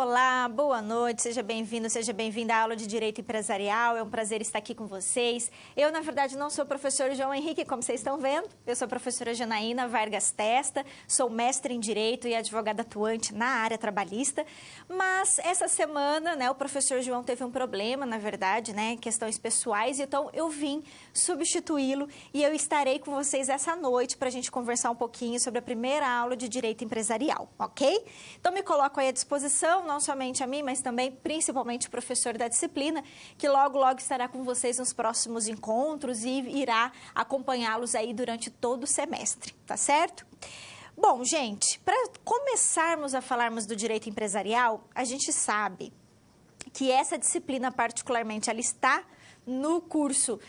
Olá, boa noite, seja bem-vindo, seja bem-vinda à aula de Direito Empresarial, é um prazer estar aqui com vocês. Eu, na verdade, não sou o professor João Henrique, como vocês estão vendo, eu sou a professora Janaína Vargas Testa, sou mestre em Direito e advogada atuante na área trabalhista, mas essa semana, o professor João teve um problema, na verdade, questões pessoais, então eu vim substituí-lo e eu estarei com vocês essa noite para a gente conversar um pouquinho sobre a primeira aula de Direito Empresarial, ok? Então me coloco aí à disposição, não somente a mim, mas também, principalmente, o professor da disciplina, que logo estará com vocês nos próximos encontros e irá acompanhá-los aí durante todo o semestre, tá certo? Bom, gente, para começarmos a falarmos do direito empresarial, a gente sabe que essa disciplina, particularmente, ela está no curso,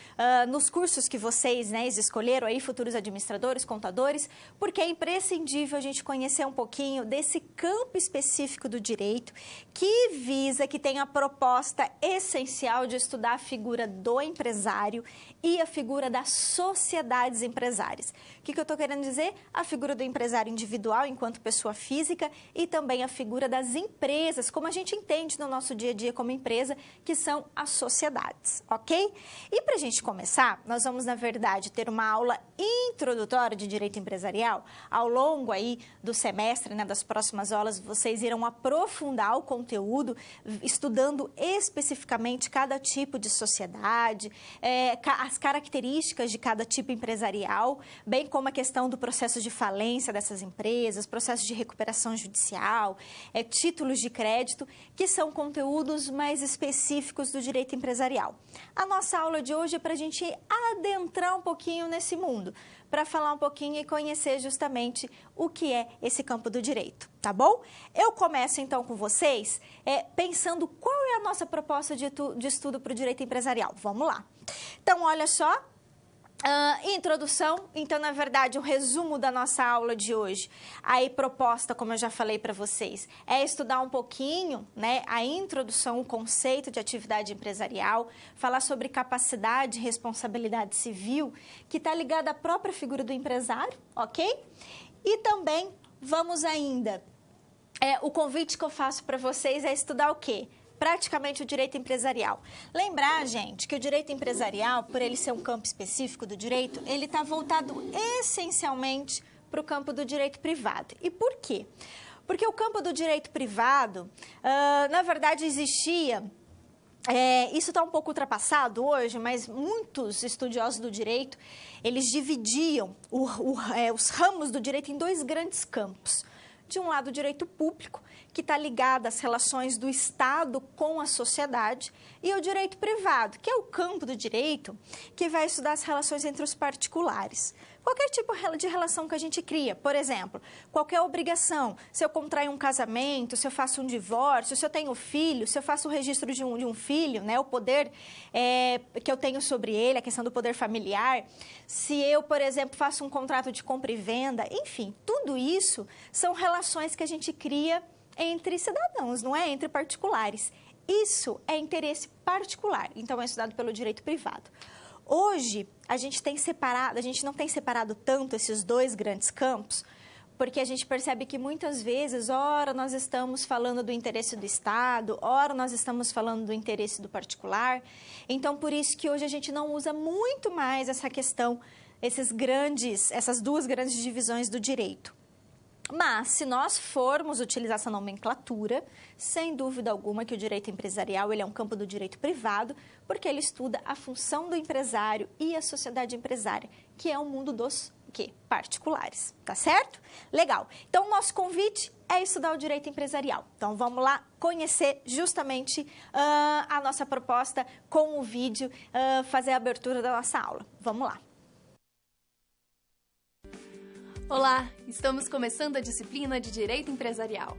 nos cursos que vocês escolheram aí, futuros administradores, contadores, porque é imprescindível a gente conhecer um pouquinho desse campo específico do direito que visa, que tem a proposta essencial de estudar a figura do empresário e a figura das sociedades empresárias. O que eu estou querendo dizer? A figura do empresário individual enquanto pessoa física e também a figura das empresas, como a gente entende no nosso dia a dia como empresa, que são as sociedades, ok? E para a gente começar, nós vamos, na verdade, ter uma aula introdutória de Direito Empresarial. Ao longo aí do semestre, das próximas aulas, vocês irão aprofundar o conteúdo, estudando especificamente cada tipo de sociedade, as características de cada tipo empresarial, bem como a questão do processo de falência dessas empresas, processo de recuperação judicial, títulos de crédito, que são conteúdos mais específicos do direito empresarial. A nossa aula de hoje é para a gente adentrar um pouquinho nesse mundo, para falar um pouquinho e conhecer justamente o que é esse campo do direito, tá bom? Eu começo então com vocês pensando qual é a nossa proposta de estudo para o direito empresarial. Vamos lá. Então, olha só. Introdução, então, na verdade, o resumo da nossa aula de hoje, aí proposta, como eu já falei para vocês, é estudar um pouquinho, a introdução, o conceito de atividade empresarial, falar sobre capacidade e responsabilidade civil, que está ligada à própria figura do empresário, ok? E também vamos ainda, o convite que eu faço para vocês é estudar o quê? Praticamente o direito empresarial. Lembrar, gente, que o direito empresarial, por ele ser um campo específico do direito, ele está voltado essencialmente para o campo do direito privado. E por quê? Porque o campo do direito privado, na verdade, existia... isso está um pouco ultrapassado hoje, mas muitos estudiosos do direito, eles dividiam os ramos do direito em dois grandes campos. De um lado, o direito público, que está ligado às relações do Estado com a sociedade, e o direito privado, que é o campo do direito que vai estudar as relações entre os particulares. Qualquer tipo de relação que a gente cria, por exemplo, qualquer obrigação, se eu contraio um casamento, se eu faço um divórcio, se eu tenho filho, se eu faço o registro de um filho, o poder que eu tenho sobre ele, a questão do poder familiar, se eu, por exemplo, faço um contrato de compra e venda, enfim, tudo isso são relações que a gente cria entre cidadãos, não é? Entre particulares. Isso é interesse particular, então é estudado pelo direito privado. Hoje, a gente não tem separado tanto esses dois grandes campos, porque a gente percebe que muitas vezes, ora nós estamos falando do interesse do Estado, ora nós estamos falando do interesse do particular. Então, por isso que hoje a gente não usa muito mais essa questão, essas duas grandes divisões do direito. Mas, se nós formos utilizar essa nomenclatura, sem dúvida alguma que o direito empresarial ele é um campo do direito privado, porque ele estuda a função do empresário e a sociedade empresária, que é o mundo dos particulares, tá certo? Legal. Então, o nosso convite é estudar o direito empresarial. Então, vamos lá conhecer justamente a nossa proposta com o vídeo, fazer a abertura da nossa aula. Vamos lá. Olá, estamos começando a disciplina de Direito Empresarial.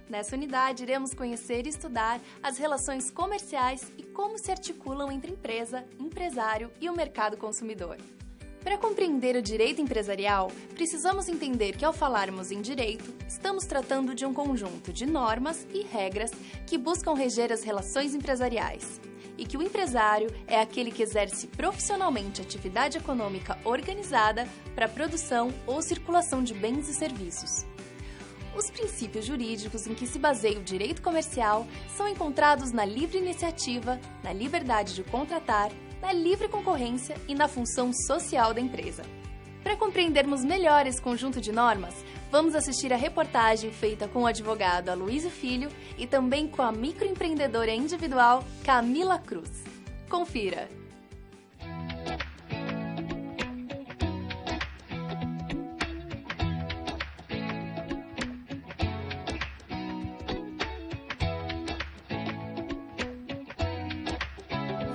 Nessa unidade, iremos conhecer e estudar as relações comerciais e como se articulam entre empresa, empresário e o mercado consumidor. Para compreender o direito empresarial, precisamos entender que, ao falarmos em direito, estamos tratando de um conjunto de normas e regras que buscam reger as relações empresariais. E que o empresário é aquele que exerce profissionalmente atividade econômica organizada para a produção ou circulação de bens e serviços. Os princípios jurídicos em que se baseia o direito comercial são encontrados na livre iniciativa, na liberdade de contratar, na livre concorrência e na função social da empresa. Para compreendermos melhor esse conjunto de normas, vamos assistir a reportagem feita com o advogado Aloysio Filho e também com a microempreendedora individual Camila Cruz. Confira!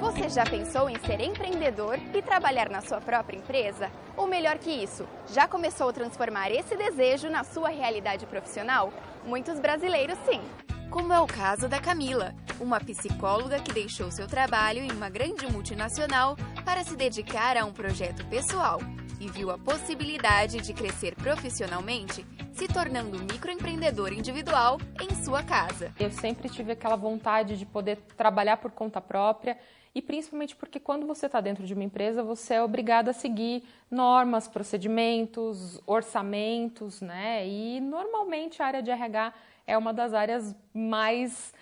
Você já pensou em ser empreendedor e trabalhar na sua própria empresa? Ou melhor que isso, já começou a transformar esse desejo na sua realidade profissional? Muitos brasileiros sim. Como é o caso da Camila, uma psicóloga que deixou seu trabalho em uma grande multinacional para se dedicar a um projeto pessoal e viu a possibilidade de crescer profissionalmente, se tornando microempreendedora individual em sua casa. Eu sempre tive aquela vontade de poder trabalhar por conta própria e principalmente porque quando você está dentro de uma empresa, você é obrigado a seguir normas, procedimentos, orçamentos, né? E normalmente a área de RH é uma das áreas mais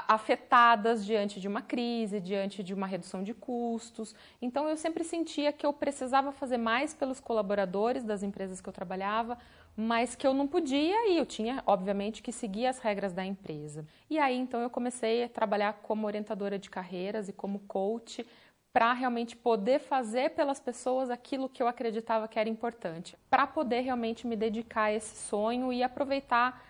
afetadas diante de uma crise, diante de uma redução de custos. Então eu sempre sentia que eu precisava fazer mais pelos colaboradores das empresas que eu trabalhava, mas que eu não podia e eu tinha, obviamente, que seguir as regras da empresa. E aí, então, eu comecei a trabalhar como orientadora de carreiras e como coach para realmente poder fazer pelas pessoas aquilo que eu acreditava que era importante, para poder realmente me dedicar a esse sonho e aproveitar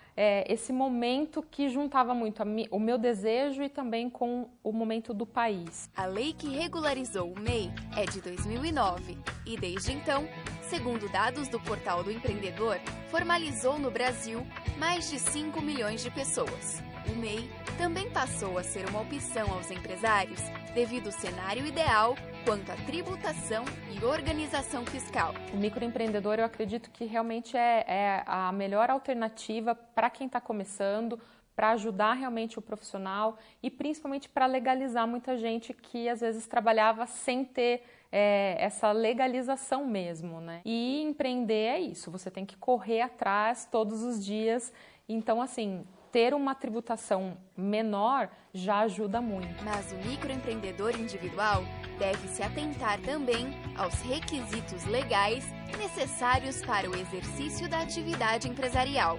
esse momento que juntava muito o meu desejo e também com o momento do país. A lei que regularizou o MEI é de 2009 e, desde então, segundo dados do Portal do Empreendedor, formalizou no Brasil mais de 5 milhões de pessoas. O MEI também passou a ser uma opção aos empresários devido ao cenário ideal quanto à tributação e organização fiscal. O microempreendedor, eu acredito que realmente é a melhor alternativa para quem está começando, para ajudar realmente o profissional e principalmente para legalizar muita gente que às vezes trabalhava sem ter essa legalização mesmo, né? E empreender é isso, você tem que correr atrás todos os dias. Então, assim, ter uma tributação menor já ajuda muito. Mas o microempreendedor individual deve se atentar também aos requisitos legais necessários para o exercício da atividade empresarial,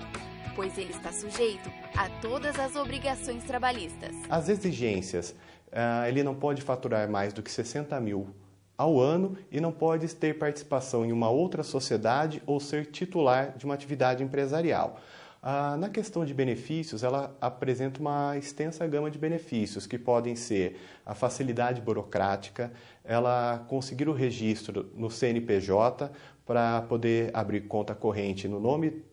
pois ele está sujeito a todas as obrigações trabalhistas. As exigências, ele não pode faturar mais do que 60 mil ao ano e não pode ter participação em uma outra sociedade ou ser titular de uma atividade empresarial. Na questão de benefícios, ela apresenta uma extensa gama de benefícios, que podem ser a facilidade burocrática, ela conseguir o registro no CNPJ para poder abrir conta corrente no nome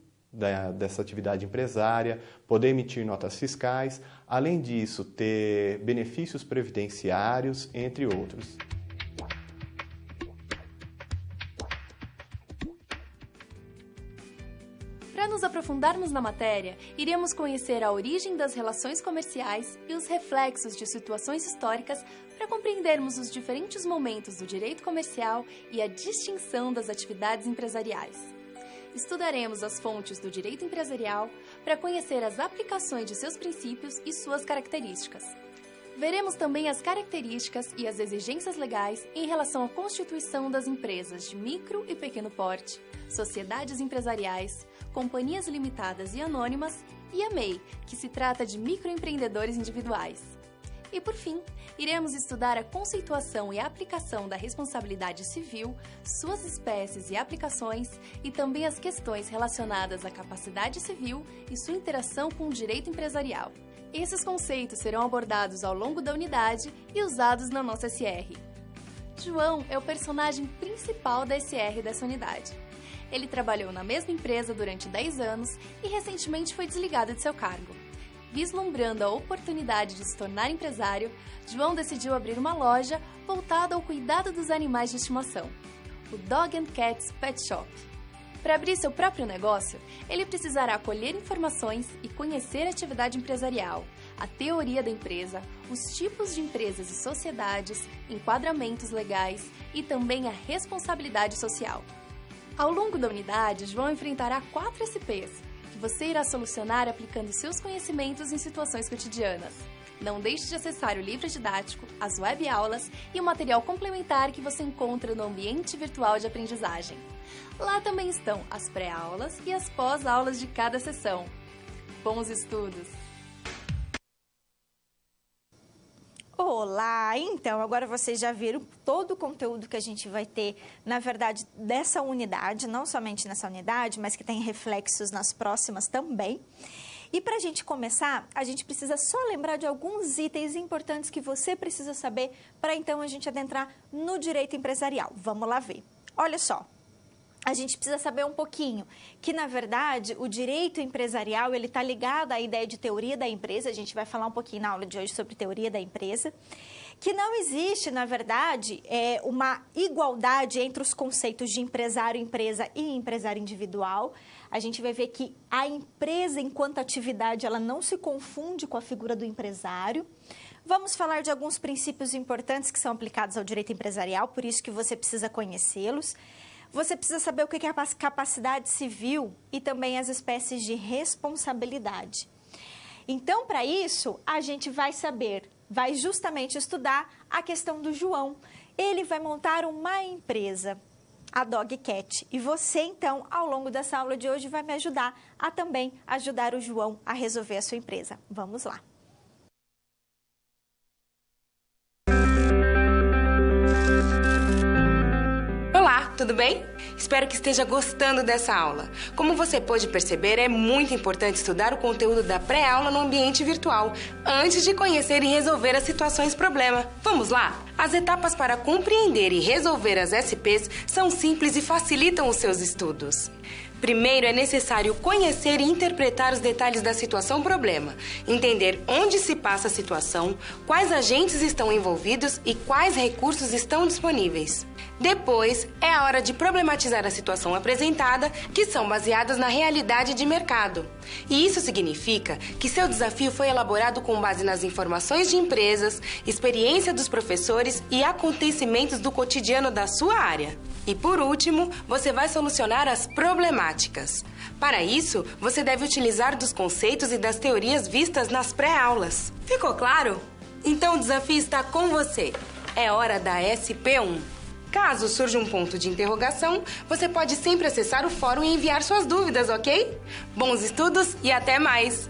dessa atividade empresária, poder emitir notas fiscais, além disso, ter benefícios previdenciários, entre outros. Para nos aprofundarmos na matéria, iremos conhecer a origem das relações comerciais e os reflexos de situações históricas para compreendermos os diferentes momentos do direito comercial e a distinção das atividades empresariais. Estudaremos as fontes do direito empresarial para conhecer as aplicações de seus princípios e suas características. Veremos também as características e as exigências legais em relação à constituição das empresas de micro e pequeno porte, sociedades empresariais, companhias limitadas e anônimas e a MEI, que se trata de microempreendedores individuais. E por fim, iremos estudar a conceituação e a aplicação da responsabilidade civil, suas espécies e aplicações e também as questões relacionadas à capacidade civil e sua interação com o direito empresarial. Esses conceitos serão abordados ao longo da unidade e usados na nossa SR. João é o personagem principal da SR dessa unidade. Ele trabalhou na mesma empresa durante 10 anos e recentemente foi desligado de seu cargo. Vislumbrando a oportunidade de se tornar empresário, João decidiu abrir uma loja voltada ao cuidado dos animais de estimação, o Dog and Cats Pet Shop. Para abrir seu próprio negócio, ele precisará colher informações e conhecer a atividade empresarial, a teoria da empresa, os tipos de empresas e sociedades, enquadramentos legais e também a responsabilidade social. Ao longo da unidade, João enfrentará 4 SPs, que você irá solucionar aplicando seus conhecimentos em situações cotidianas. Não deixe de acessar o livro didático, as web-aulas e o material complementar que você encontra no ambiente virtual de aprendizagem. Lá também estão as pré-aulas e as pós-aulas de cada sessão. Bons estudos! Olá! Então, agora vocês já viram todo o conteúdo que a gente vai ter, na verdade, dessa unidade, não somente nessa unidade, mas que tem reflexos nas próximas também. E para a gente começar, a gente precisa só lembrar de alguns itens importantes que você precisa saber para então a gente adentrar no direito empresarial. Vamos lá ver. Olha só, a gente precisa saber um pouquinho que, na verdade, o direito empresarial ele está ligado à ideia de teoria da empresa. A gente vai falar um pouquinho na aula de hoje sobre teoria da empresa. Que não existe, na verdade, uma igualdade entre os conceitos de empresário, empresa e empresário individual. A gente vai ver que a empresa, enquanto atividade, ela não se confunde com a figura do empresário. Vamos falar de alguns princípios importantes que são aplicados ao direito empresarial, por isso que você precisa conhecê-los. Você precisa saber o que é a capacidade civil e também as espécies de responsabilidade. Então, para isso, a gente vai justamente estudar a questão do João. Ele vai montar uma empresa, a Dogcat. E você, então, ao longo dessa aula de hoje, vai me ajudar a também ajudar o João a resolver a sua empresa. Vamos lá! Olá, tudo bem? Espero que esteja gostando dessa aula. Como você pôde perceber, é muito importante estudar o conteúdo da pré-aula no ambiente virtual, antes de conhecer e resolver as situações problema. Vamos lá? As etapas para compreender e resolver as SPs são simples e facilitam os seus estudos. Primeiro, é necessário conhecer e interpretar os detalhes da situação problema, entender onde se passa a situação, quais agentes estão envolvidos e quais recursos estão disponíveis. Depois, é a hora de problematizar a situação apresentada, que são baseadas na realidade de mercado. E isso significa que seu desafio foi elaborado com base nas informações de empresas, experiência dos professores e acontecimentos do cotidiano da sua área. E por último, você vai solucionar as problemáticas. Para isso, você deve utilizar dos conceitos e das teorias vistas nas pré-aulas. Ficou claro? Então o desafio está com você. É hora da SP1. Caso surja um ponto de interrogação, você pode sempre acessar o fórum e enviar suas dúvidas, ok? Bons estudos e até mais!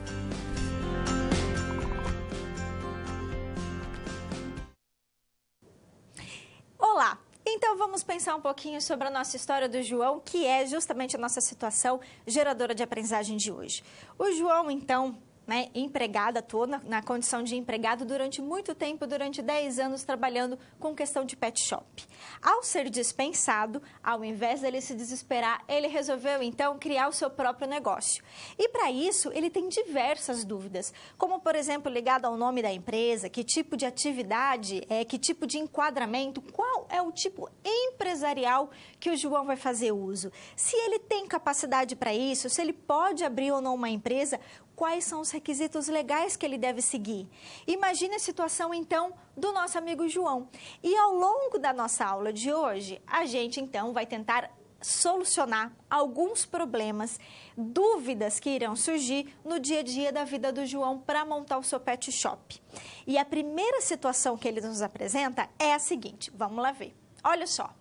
Olá! Então, vamos pensar um pouquinho sobre a nossa história do João, que é justamente a nossa situação geradora de aprendizagem de hoje. O João, então, empregado, atuou na condição de empregado durante muito tempo, durante 10 anos, trabalhando com questão de pet shop. Ao ser dispensado, ao invés dele se desesperar, ele resolveu, então, criar o seu próprio negócio. E, para isso, ele tem diversas dúvidas, como, por exemplo, ligado ao nome da empresa, que tipo de atividade, que tipo de enquadramento, qual é o tipo empresarial que o João vai fazer uso. Se ele tem capacidade para isso, se ele pode abrir ou não uma empresa, quais são os requisitos legais que ele deve seguir. Imagine a situação, então, do nosso amigo João. E ao longo da nossa aula de hoje, a gente, então, vai tentar solucionar alguns problemas, dúvidas que irão surgir no dia a dia da vida do João para montar o seu pet shop. E a primeira situação que ele nos apresenta é a seguinte, vamos lá ver. Olha só.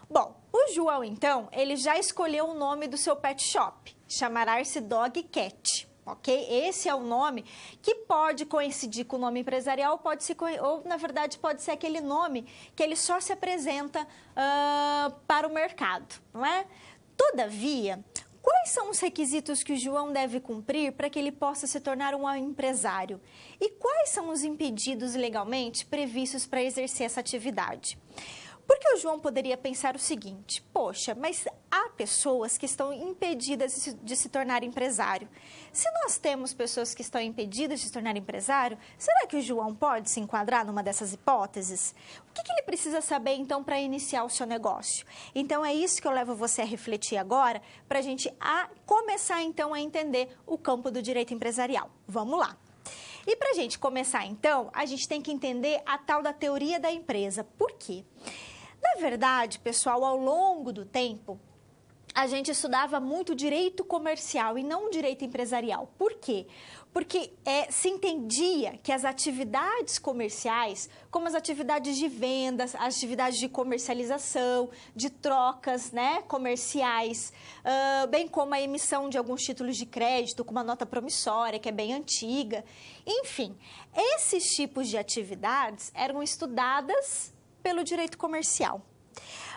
Bom, o João, então, ele já escolheu o nome do seu pet shop, chamará-se Dogcat. Ok? Esse é o nome que pode coincidir com o nome empresarial, ou na verdade pode ser aquele nome que ele só se apresenta para o mercado, não é? Todavia, quais são os requisitos que o João deve cumprir para que ele possa se tornar um empresário? E quais são os impedidos legalmente previstos para exercer essa atividade? Porque o João poderia pensar o seguinte, poxa, mas há pessoas que estão impedidas de se tornar empresário. Se nós temos pessoas que estão impedidas de se tornar empresário, será que o João pode se enquadrar numa dessas hipóteses? O que ele precisa saber, então, para iniciar o seu negócio? Então, é isso que eu levo você a refletir agora, para a gente começar, então, a entender o campo do direito empresarial. Vamos lá. E para a gente começar, então, a gente tem que entender a tal da teoria da empresa. Por quê? Na verdade, pessoal, ao longo do tempo, a gente estudava muito direito comercial e não direito empresarial. Por quê? Porque se entendia que as atividades comerciais, como as atividades de vendas, as atividades de comercialização, de trocas, né, comerciais, bem como a emissão de alguns títulos de crédito, como a nota promissória, que é bem antiga. Enfim, esses tipos de atividades eram estudadas pelo direito comercial.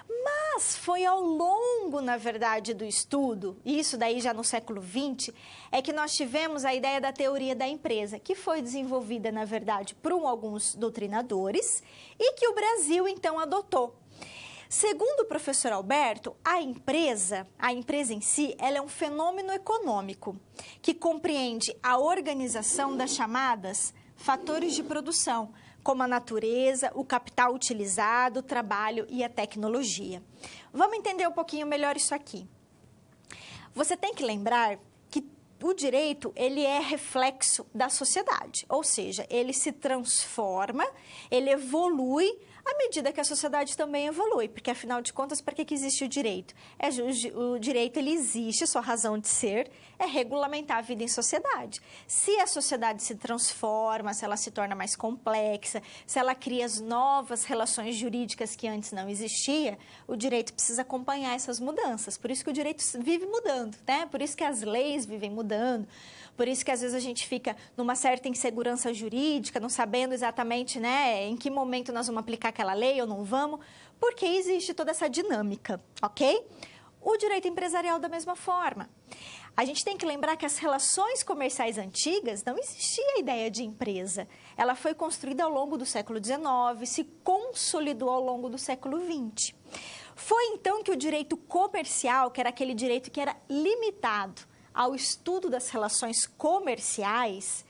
Mas foi ao longo, na verdade, do estudo, isso daí já no século XX, é que nós tivemos a ideia da teoria da empresa, que foi desenvolvida, na verdade, por alguns doutrinadores e que o Brasil, então, adotou. Segundo o professor Alberto, a empresa em si, ela é um fenômeno econômico que compreende a organização das chamadas fatores de produção, como a natureza, o capital utilizado, o trabalho e a tecnologia. Vamos entender um pouquinho melhor isso aqui. Você tem que lembrar que o direito, ele é reflexo da sociedade, ou seja, ele se transforma, ele evolui à medida que a sociedade também evolui, porque, afinal de contas, para que existe o direito? O direito, ele existe, sua razão de ser é regulamentar a vida em sociedade. Se a sociedade se transforma, se ela se torna mais complexa, se ela cria as novas relações jurídicas que antes não existia, o direito precisa acompanhar essas mudanças. Por isso que o direito vive mudando, né? Por isso que as leis vivem mudando. Por isso que, às vezes, a gente fica numa certa insegurança jurídica, não sabendo exatamente, né, em que momento nós vamos aplicar aquela lei ou não vamos, porque existe toda essa dinâmica, ok? O direito empresarial da mesma forma. A gente tem que lembrar que as relações comerciais antigas não existia a ideia de empresa. Ela foi construída ao longo do século XIX, se consolidou ao longo do século XX. Foi, então, que o direito comercial, que era aquele direito que era limitado ao estudo das relações comerciais,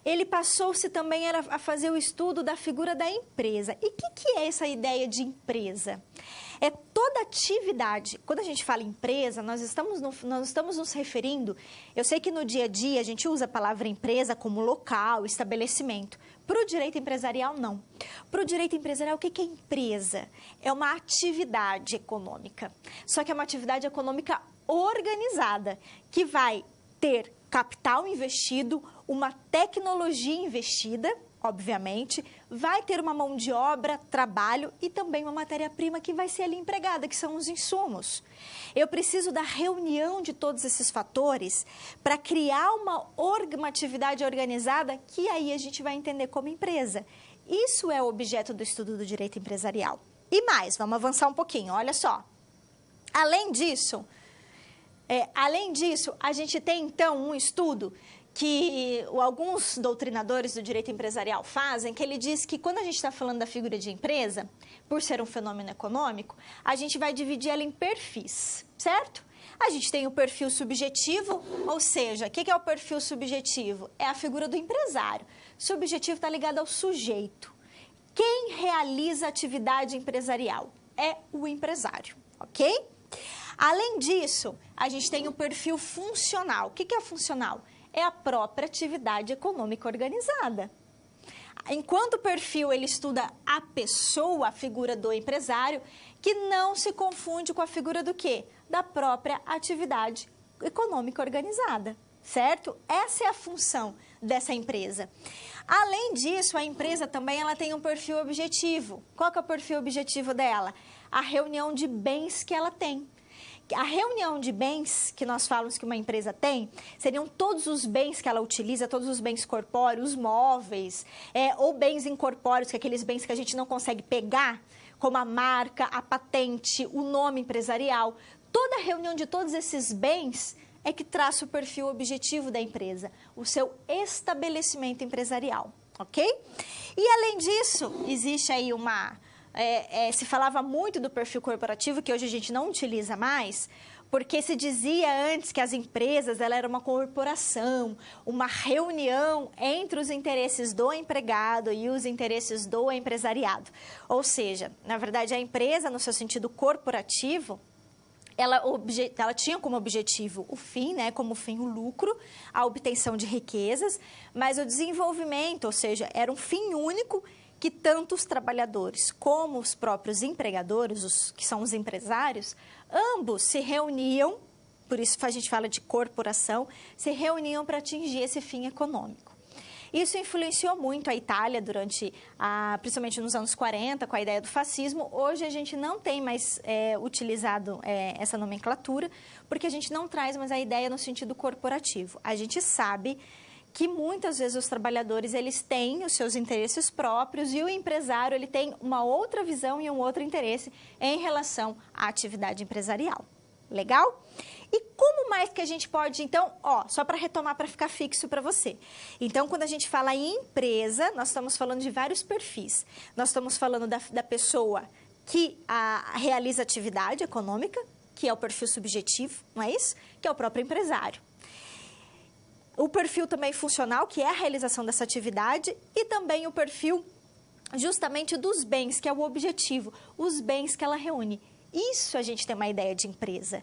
ele passou-se também a fazer o estudo da figura da empresa. E o que é essa ideia de empresa? É toda atividade. Quando a gente fala empresa, nós estamos nos referindo... Eu sei que no dia a dia a gente usa a palavra empresa como local, estabelecimento. Para o direito empresarial, não. Para o direito empresarial, o que é empresa? É uma atividade econômica. Só que é uma atividade econômica organizada, que vai ter capital investido, uma tecnologia investida, obviamente, vai ter uma mão de obra, trabalho e também uma matéria-prima que vai ser ali empregada, que são os insumos. Eu preciso da reunião de todos esses fatores para criar uma atividade organizada que aí a gente vai entender como empresa. Isso é o objeto do estudo do direito empresarial. E mais, vamos avançar um pouquinho, olha só. Além disso, a gente tem, então, um estudo que alguns doutrinadores do direito empresarial fazem, que ele diz que quando a gente está falando da figura de empresa, por ser um fenômeno econômico, a gente vai dividir ela em perfis, certo? A gente tem o perfil subjetivo, ou seja, o que é o perfil subjetivo? É a figura do empresário. Subjetivo está ligado ao sujeito. Quem realiza a atividade empresarial é o empresário, ok? Além disso, a gente tem o perfil funcional. O que é funcional? É a própria atividade econômica organizada. Enquanto o perfil ele estuda a pessoa, a figura do empresário, que não se confunde com a figura do quê? Da própria atividade econômica organizada, certo? Essa é a função dessa empresa. Além disso, a empresa também ela tem um perfil objetivo. Qual que é o perfil objetivo dela? A reunião de bens que ela tem. A reunião de bens que nós falamos que uma empresa tem, seriam todos os bens que ela utiliza, todos os bens corpóreos, móveis, ou bens incorpóreos, que é aqueles bens que a gente não consegue pegar, como a marca, a patente, o nome empresarial. Toda a reunião de todos esses bens é que traça o perfil objetivo da empresa, o seu estabelecimento empresarial, ok? E além disso, existe aí se falava muito do perfil corporativo, que hoje a gente não utiliza mais, porque se dizia antes que as empresas ela era uma corporação, uma reunião entre os interesses do empregado e os interesses do empresariado. Ou seja, na verdade, a empresa, no seu sentido corporativo, ela tinha como objetivo o fim, né, como fim o lucro, a obtenção de riquezas, mas o desenvolvimento, ou seja, era um fim único que tanto os trabalhadores como os próprios empregadores, os que são os empresários, ambos se reuniam, por isso a gente fala de corporação, se reuniam para atingir esse fim econômico. Isso influenciou muito a Itália principalmente nos anos 40, com a ideia do fascismo. Hoje a gente não tem mais utilizado essa nomenclatura, porque a gente não traz mais a ideia no sentido corporativo. A gente sabe que muitas vezes os trabalhadores eles têm os seus interesses próprios e o empresário ele tem uma outra visão e um outro interesse em relação à atividade empresarial. Legal? E como mais que a gente pode, então, só para retomar, para ficar fixo para você. Então, quando a gente fala em empresa, nós estamos falando de vários perfis. Nós estamos falando da pessoa que realiza atividade econômica, que é o perfil subjetivo, não é isso? Que é o próprio empresário. O perfil também funcional, que é a realização dessa atividade, e também o perfil justamente dos bens, que é o objetivo, os bens que ela reúne. Isso a gente tem uma ideia de empresa.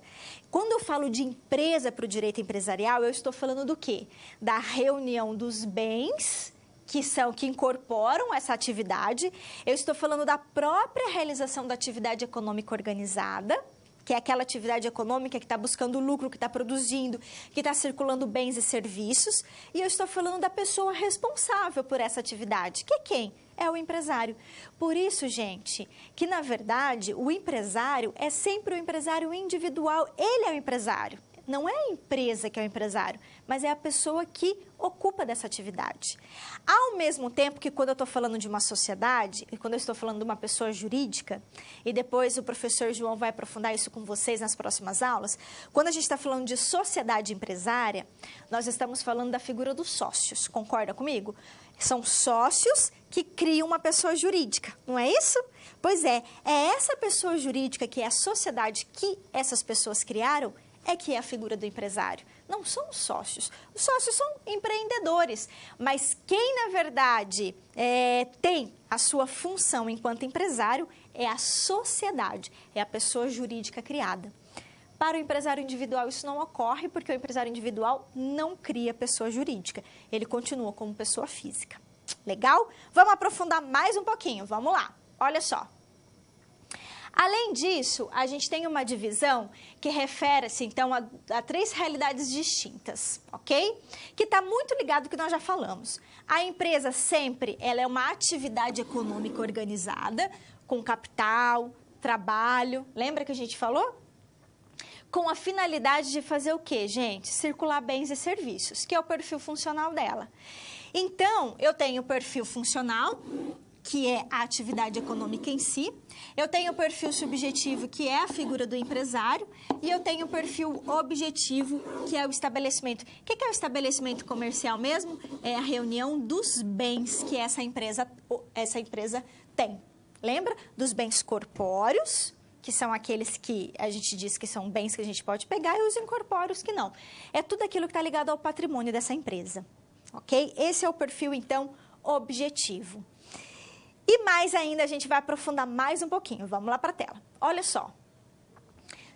Quando eu falo de empresa para o direito empresarial, eu estou falando do quê? Da reunião dos bens que incorporam essa atividade. Eu estou falando da própria realização da atividade econômica organizada, que é aquela atividade econômica que está buscando lucro, que está produzindo, que está circulando bens e serviços. E eu estou falando da pessoa responsável por essa atividade, que é quem? É o empresário. Por isso, gente, que na verdade o empresário é sempre o empresário individual. Ele é o empresário. Não é a empresa que é o empresário, mas é a pessoa que ocupa dessa atividade. Ao mesmo tempo que quando eu estou falando de uma sociedade, e quando eu estou falando de uma pessoa jurídica, e depois o professor João vai aprofundar isso com vocês nas próximas aulas, quando a gente está falando de sociedade empresária, nós estamos falando da figura dos sócios, concorda comigo? São sócios que criam uma pessoa jurídica, não é isso? Pois é essa pessoa jurídica que é a sociedade que essas pessoas criaram, que é a figura do empresário. Não são os sócios. Os sócios são empreendedores, mas quem, na verdade, tem a sua função enquanto empresário é a sociedade, é a pessoa jurídica criada. Para o empresário individual, isso não ocorre, porque o empresário individual não cria pessoa jurídica. Ele continua como pessoa física. Legal? Vamos aprofundar mais um pouquinho. Vamos lá. Olha só. Além disso, a gente tem uma divisão que refere-se, então, a três realidades distintas, ok? Que está muito ligado ao que nós já falamos. A empresa sempre ela é uma atividade econômica organizada, com capital, trabalho, lembra que a gente falou? Com a finalidade de fazer o quê, gente? Circular bens e serviços, que é o perfil funcional dela. Então, eu tenho o perfil funcional, que é a atividade econômica em si. Eu tenho o perfil subjetivo, que é a figura do empresário. E eu tenho o perfil objetivo, que é o estabelecimento. O que é o estabelecimento comercial mesmo? É a reunião dos bens que essa empresa tem. Lembra? Dos bens corpóreos, que são aqueles que a gente diz que são bens que a gente pode pegar, e os incorpóreos que não. É tudo aquilo que está ligado ao patrimônio dessa empresa. Ok? Esse é o perfil, então, objetivo. E mais ainda, a gente vai aprofundar mais um pouquinho. Vamos lá para a tela. Olha só.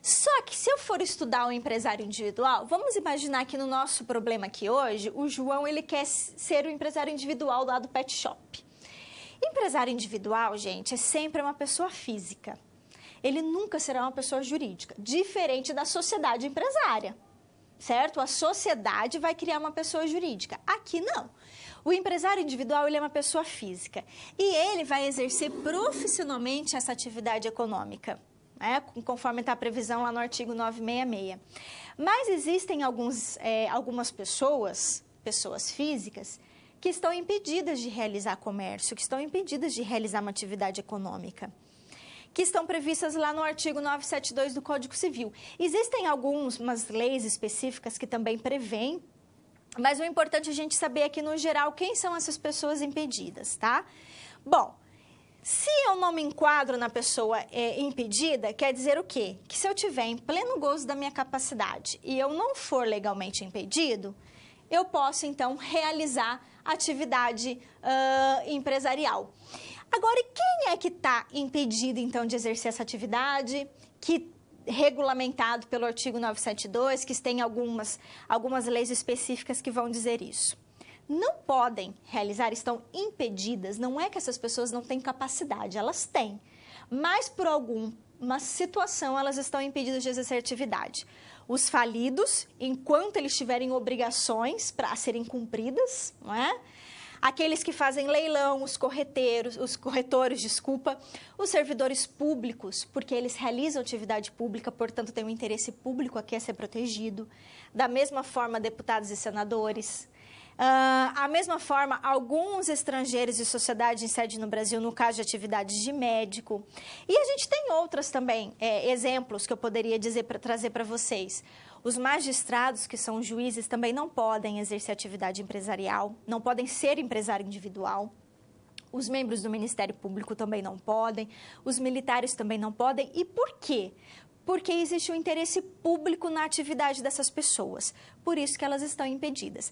Só que se eu for estudar o empresário individual, vamos imaginar que no nosso problema aqui hoje, o João ele quer ser o empresário individual lá do pet shop. Empresário individual, gente, é sempre uma pessoa física. Ele nunca será uma pessoa jurídica, diferente da sociedade empresária, certo? A sociedade vai criar uma pessoa jurídica. Aqui não. O empresário individual ele é uma pessoa física e ele vai exercer profissionalmente essa atividade econômica, né? Conforme está a previsão lá no artigo 966. Mas existem algumas pessoas físicas, que estão impedidas de realizar comércio, que estão impedidas de realizar uma atividade econômica, que estão previstas lá no artigo 972 do Código Civil. Existem algumas leis específicas que também prevêem, mas o importante é a gente saber aqui no geral quem são essas pessoas impedidas, tá? Bom, se eu não me enquadro na pessoa impedida, quer dizer o quê? Que se eu tiver em pleno gozo da minha capacidade e eu não for legalmente impedido, eu posso, então, realizar atividade empresarial. Agora, e quem é que está impedido, então, de exercer essa atividade, que regulamentado pelo artigo 972, que tem algumas leis específicas que vão dizer isso? não podem realizar, estão impedidas, não é que essas pessoas não têm capacidade, elas têm, mas por alguma situação elas estão impedidas de exercer atividade. Os falidos, enquanto eles tiverem obrigações para serem cumpridas, não é? Aqueles que fazem leilão, os corretores, os servidores públicos, porque eles realizam atividade pública, portanto, tem um interesse público aqui a ser protegido. Da mesma forma, deputados e senadores. A mesma forma, alguns estrangeiros de sociedade em sede no Brasil, no caso de atividades de médico. E a gente tem outras também, exemplos que eu poderia trazer para vocês. Os magistrados, que são juízes, também não podem exercer atividade empresarial, não podem ser empresário individual. Os membros do Ministério Público também não podem, os militares também não podem. E por quê? Porque existe um interesse público na atividade dessas pessoas. Por isso que elas estão impedidas.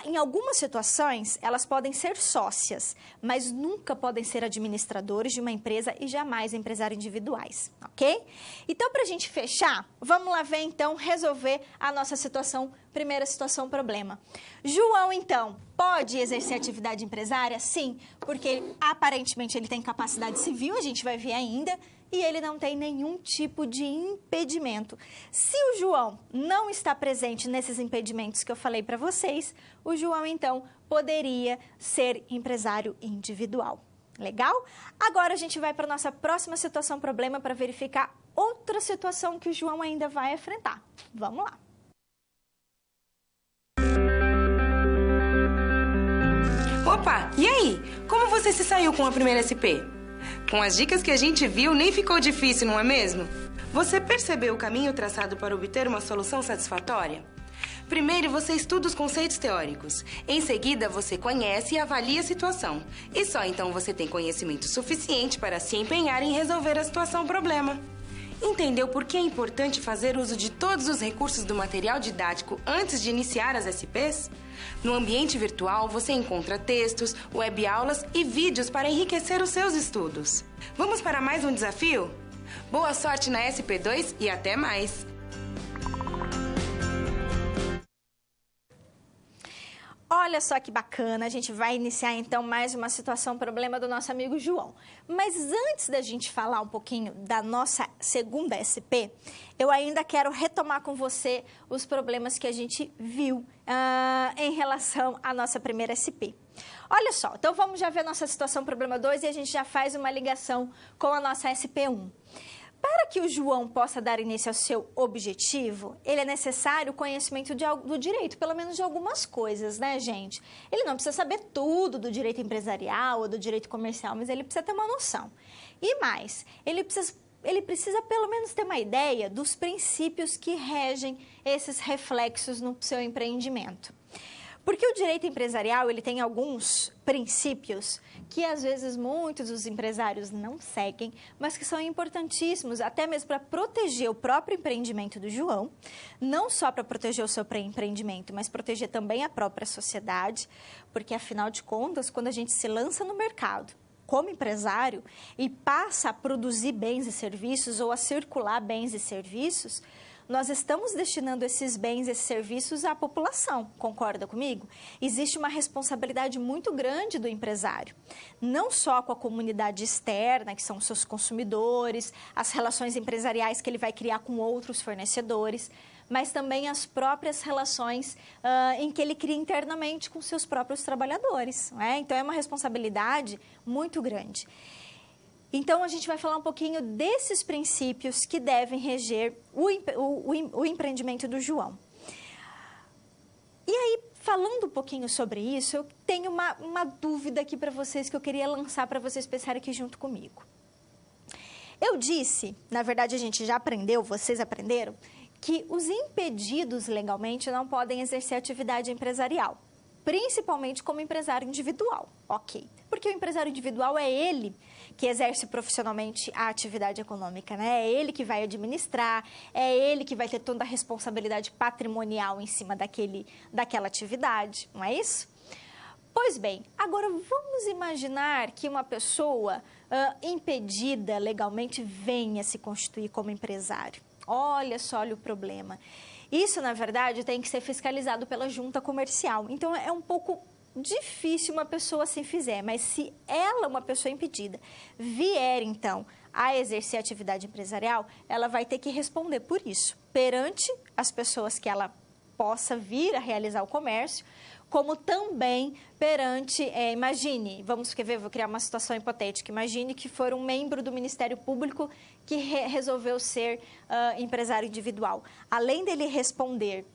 Em algumas situações, elas podem ser sócias, mas nunca podem ser administradores de uma empresa e jamais empresários individuais, ok? Então, para a gente fechar, vamos lá ver, então, resolver a nossa situação, primeira situação, problema. João, então, pode exercer atividade empresária? Sim, porque aparentemente ele tem capacidade civil, a gente vai ver ainda, e ele não tem nenhum tipo de impedimento. Se o João não está presente nesses impedimentos que eu falei para vocês, o João, então, poderia ser empresário individual. Legal? Agora a gente vai para a nossa próxima situação problema para verificar outra situação que o João ainda vai enfrentar. Vamos lá. Opa, e aí? Como você se saiu com a primeira SP? Com as dicas que a gente viu, nem ficou difícil, não é mesmo? Você percebeu o caminho traçado para obter uma solução satisfatória? Primeiro, você estuda os conceitos teóricos. Em seguida, você conhece e avalia a situação. E só então você tem conhecimento suficiente para se empenhar em resolver a situação-problema. Entendeu por que é importante fazer uso de todos os recursos do material didático antes de iniciar as SPs? No ambiente virtual, você encontra textos, webaulas e vídeos para enriquecer os seus estudos. Vamos para mais um desafio? Boa sorte na SP2 e até mais! Olha só que bacana, a gente vai iniciar então mais uma situação problema do nosso amigo João. Mas antes da gente falar um pouquinho da nossa segunda SP, eu ainda quero retomar com você os problemas que a gente viu em relação à nossa primeira SP. Olha só, então vamos já ver a nossa situação problema 2 e a gente já faz uma ligação com a nossa SP1. Para que o João possa dar início ao seu objetivo, ele é necessário o conhecimento do direito, pelo menos de algumas coisas, né, gente? Ele não precisa saber tudo do direito empresarial ou do direito comercial, mas ele precisa ter uma noção. E mais, ele precisa pelo menos ter uma ideia dos princípios que regem esses reflexos no seu empreendimento. Porque o direito empresarial, ele tem alguns princípios que, às vezes, muitos dos empresários não seguem, mas que são importantíssimos, até mesmo para proteger o próprio empreendimento do João, não só para proteger o seu empreendimento, mas proteger também a própria sociedade, porque, afinal de contas, quando a gente se lança no mercado como empresário e passa a produzir bens e serviços ou a circular bens e serviços, nós estamos destinando esses bens, esses serviços à população, concorda comigo? Existe uma responsabilidade muito grande do empresário, não só com a comunidade externa, que são os seus consumidores, as relações empresariais que ele vai criar com outros fornecedores, mas também as próprias relações em que ele cria internamente com seus próprios trabalhadores, não é? Então, é uma responsabilidade muito grande. Então, a gente vai falar um pouquinho desses princípios que devem reger o empreendimento do João. E aí, falando um pouquinho sobre isso, eu tenho uma dúvida aqui para vocês que eu queria lançar para vocês pensarem aqui junto comigo. Eu disse, na verdade a gente já aprendeu, vocês aprenderam, que os impedidos legalmente não podem exercer atividade empresarial, principalmente como empresário individual, ok? Porque o empresário individual é ele que exerce profissionalmente a atividade econômica, né? É ele que vai administrar, é ele que vai ter toda a responsabilidade patrimonial em cima daquela atividade, não é isso? Pois bem, agora vamos imaginar que uma pessoa impedida legalmente venha se constituir como empresário. Olha só, olha o problema. Isso, na verdade, tem que ser fiscalizado pela junta comercial. Então, é um pouco difícil uma pessoa assim fizer, mas se ela, uma pessoa impedida, vier então a exercer atividade empresarial, ela vai ter que responder por isso, perante as pessoas que ela possa vir a realizar o comércio, como também perante, imagine, vou criar uma situação hipotética, imagine que for um membro do Ministério Público que resolveu ser empresário individual. Além dele responder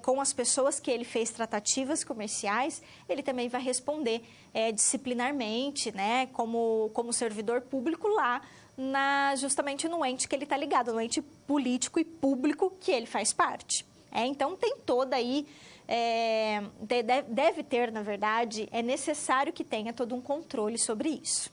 com as pessoas que ele fez tratativas comerciais, ele também vai responder disciplinarmente, né, como servidor público lá, justamente no ente que ele está ligado, no ente político e público que ele faz parte. Então, tem toda aí, deve ter, na verdade, é necessário que tenha todo um controle sobre isso.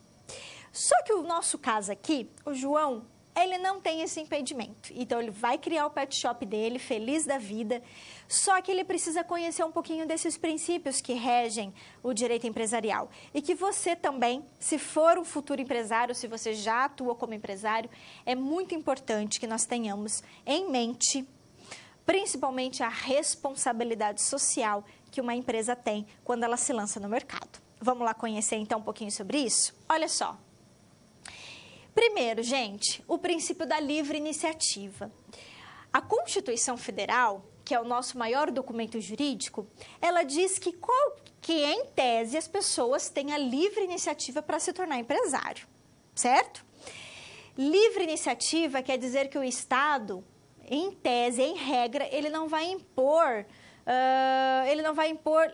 Só que o nosso caso aqui, o João, ele não tem esse impedimento. Então, ele vai criar o pet shop dele, feliz da vida, só que ele precisa conhecer um pouquinho desses princípios que regem o direito empresarial. E que você também, se for um futuro empresário, se você já atua como empresário, é muito importante que nós tenhamos em mente, principalmente a responsabilidade social que uma empresa tem quando ela se lança no mercado. Vamos lá conhecer então um pouquinho sobre isso? Olha só. Primeiro, gente, o princípio da livre iniciativa. A Constituição Federal, que é o nosso maior documento jurídico, ela diz que em tese as pessoas têm a livre iniciativa para se tornar empresário, certo? Livre iniciativa quer dizer que o Estado, em tese, em regra, ele não vai impor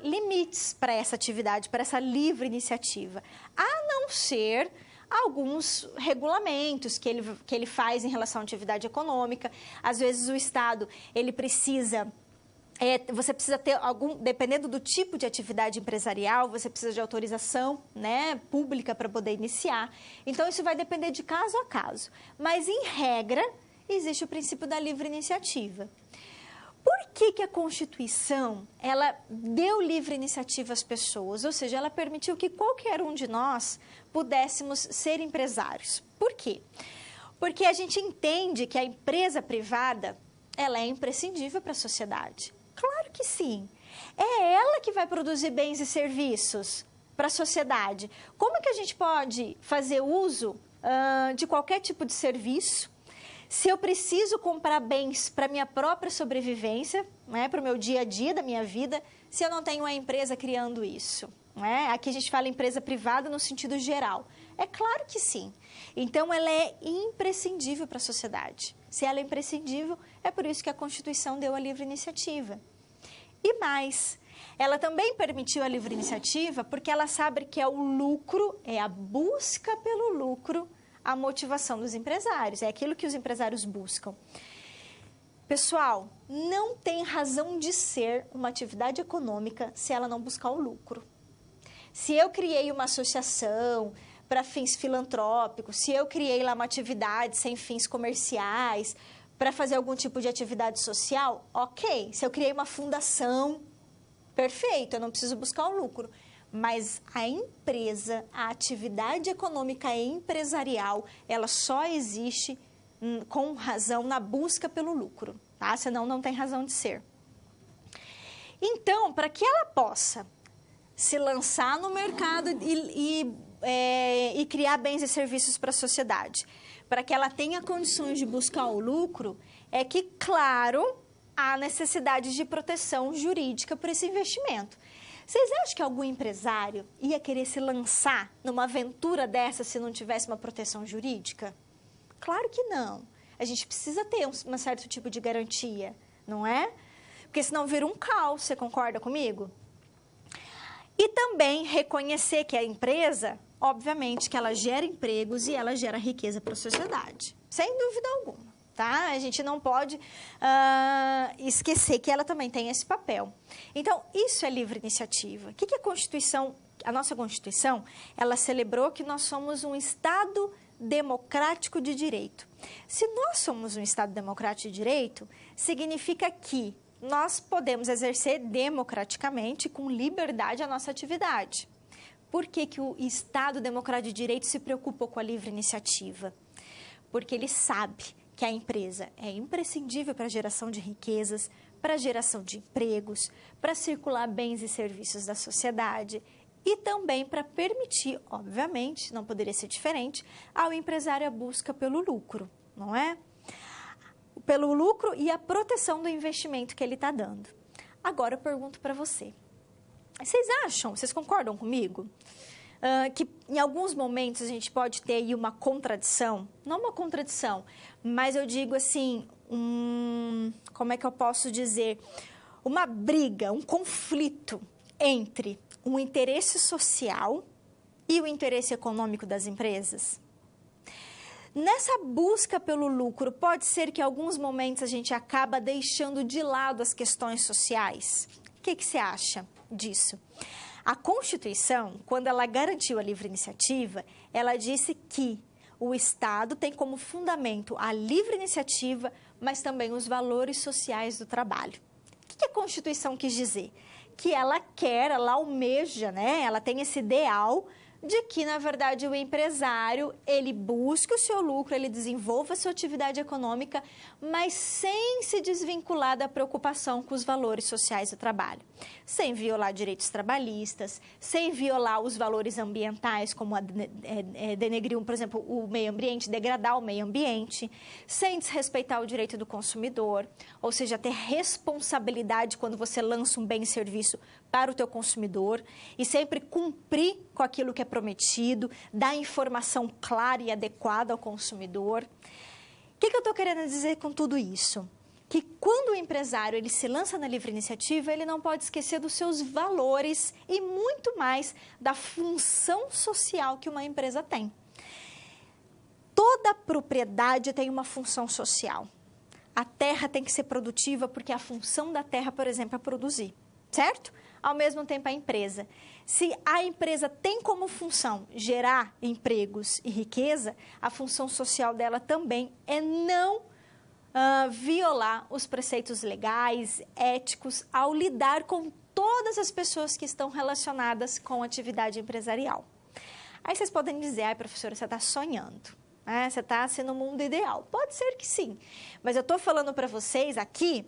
limites para essa atividade, para essa livre iniciativa, a não ser alguns regulamentos que ele faz em relação à atividade econômica. Às vezes o Estado, ele precisa, você precisa ter dependendo do tipo de atividade empresarial, você precisa de autorização, né, pública para poder iniciar. Então, isso vai depender de caso a caso. Mas, em regra, existe o princípio da livre iniciativa. Por que a Constituição, ela deu livre iniciativa às pessoas? Ou seja, ela permitiu que qualquer um de nós pudéssemos ser empresários. Por quê? Porque a gente entende que a empresa privada, ela é imprescindível para a sociedade. Claro que sim. É ela que vai produzir bens e serviços para a sociedade. Como é que a gente pode fazer uso de qualquer tipo de serviço? Se eu preciso comprar bens para minha própria sobrevivência, né, para o meu dia a dia da minha vida, se eu não tenho uma empresa criando isso, né? Aqui a gente fala empresa privada no sentido geral. É claro que sim. Então, ela é imprescindível para a sociedade. Se ela é imprescindível, é por isso que a Constituição deu a livre iniciativa. E mais, ela também permitiu a livre iniciativa porque ela sabe que é o lucro, é a busca pelo lucro, a motivação dos empresários, é aquilo que os empresários buscam. Pessoal, não tem razão de ser uma atividade econômica se ela não buscar o lucro. Se eu criei uma associação para fins filantrópicos, se eu criei lá uma atividade sem fins comerciais, para fazer algum tipo de atividade social, ok. Se eu criei uma fundação, perfeito, eu não preciso buscar o lucro. Mas a empresa, a atividade econômica empresarial, ela só existe com razão na busca pelo lucro, tá? Senão não tem razão de ser. Então, para que ela possa se lançar no mercado e criar bens e serviços para a sociedade, para que ela tenha condições de buscar o lucro, é que, claro, há necessidade de proteção jurídica por esse investimento. Vocês acham que algum empresário ia querer se lançar numa aventura dessa se não tivesse uma proteção jurídica? Claro que não. A gente precisa ter um certo tipo de garantia, não é? Porque senão vira um caos, você concorda comigo? E também reconhecer que a empresa, obviamente, que ela gera empregos e ela gera riqueza para a sociedade, sem dúvida alguma. Tá? A gente não pode esquecer que ela também tem esse papel. Então, isso é livre iniciativa. O que a nossa Constituição, ela celebrou que nós somos um Estado democrático de direito. Se nós somos um Estado democrático de direito, significa que nós podemos exercer democraticamente, com liberdade, a nossa atividade. Por que o Estado democrático de direito se preocupa com a livre iniciativa? Porque ele sabe que a empresa é imprescindível para a geração de riquezas, para geração de empregos, para circular bens e serviços da sociedade e também para permitir, obviamente, não poderia ser diferente, ao empresário a busca pelo lucro, não é? Pelo lucro e a proteção do investimento que ele está dando. Agora eu pergunto para você, vocês concordam comigo? Que em alguns momentos a gente pode ter aí uma contradição, não uma contradição, mas eu digo assim, como é que eu posso dizer? Uma briga, um conflito entre o interesse social e o interesse econômico das empresas. Nessa busca pelo lucro, pode ser que em alguns momentos a gente acaba deixando de lado as questões sociais. O que você acha disso? A Constituição, quando ela garantiu a livre iniciativa, ela disse que o Estado tem como fundamento a livre iniciativa, mas também os valores sociais do trabalho. O que a Constituição quis dizer? Que ela almeja, né? Ela tem esse ideal de que, na verdade, o empresário, ele busca o seu lucro, ele desenvolva a sua atividade econômica, mas sem se desvincular da preocupação com os valores sociais do trabalho. Sem violar direitos trabalhistas, sem violar os valores ambientais, como denegrir, por exemplo, o meio ambiente, degradar o meio ambiente, sem desrespeitar o direito do consumidor, ou seja, ter responsabilidade quando você lança um bem e serviço para o teu consumidor e sempre cumprir com aquilo que é prometido, dar informação clara e adequada ao consumidor. O que eu estou querendo dizer com tudo isso? Que quando o empresário ele se lança na livre iniciativa, ele não pode esquecer dos seus valores e muito mais da função social que uma empresa tem. Toda propriedade tem uma função social. A terra tem que ser produtiva porque a função da terra, por exemplo, é produzir, certo? Ao mesmo tempo a empresa. Se a empresa tem como função gerar empregos e riqueza, a função social dela também é não violar os preceitos legais, éticos, ao lidar com todas as pessoas que estão relacionadas com a atividade empresarial. Aí vocês podem dizer, professora, você está sonhando, né? Você está sendo no mundo ideal. Pode ser que sim, mas eu estou falando para vocês aqui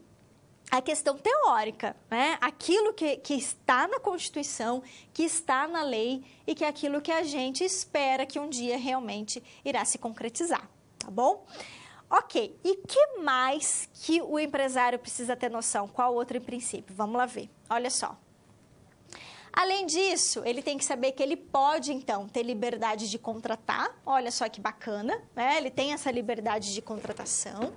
a questão teórica, né? Aquilo que está na Constituição, que está na lei e que é aquilo que a gente espera que um dia realmente irá se concretizar, tá bom? Ok, e que mais que o empresário precisa ter noção? Qual outro princípio? Vamos lá ver, olha só. Além disso, ele tem que saber que ele pode, então, ter liberdade de contratar, olha só que bacana, né? Ele tem essa liberdade de contratação.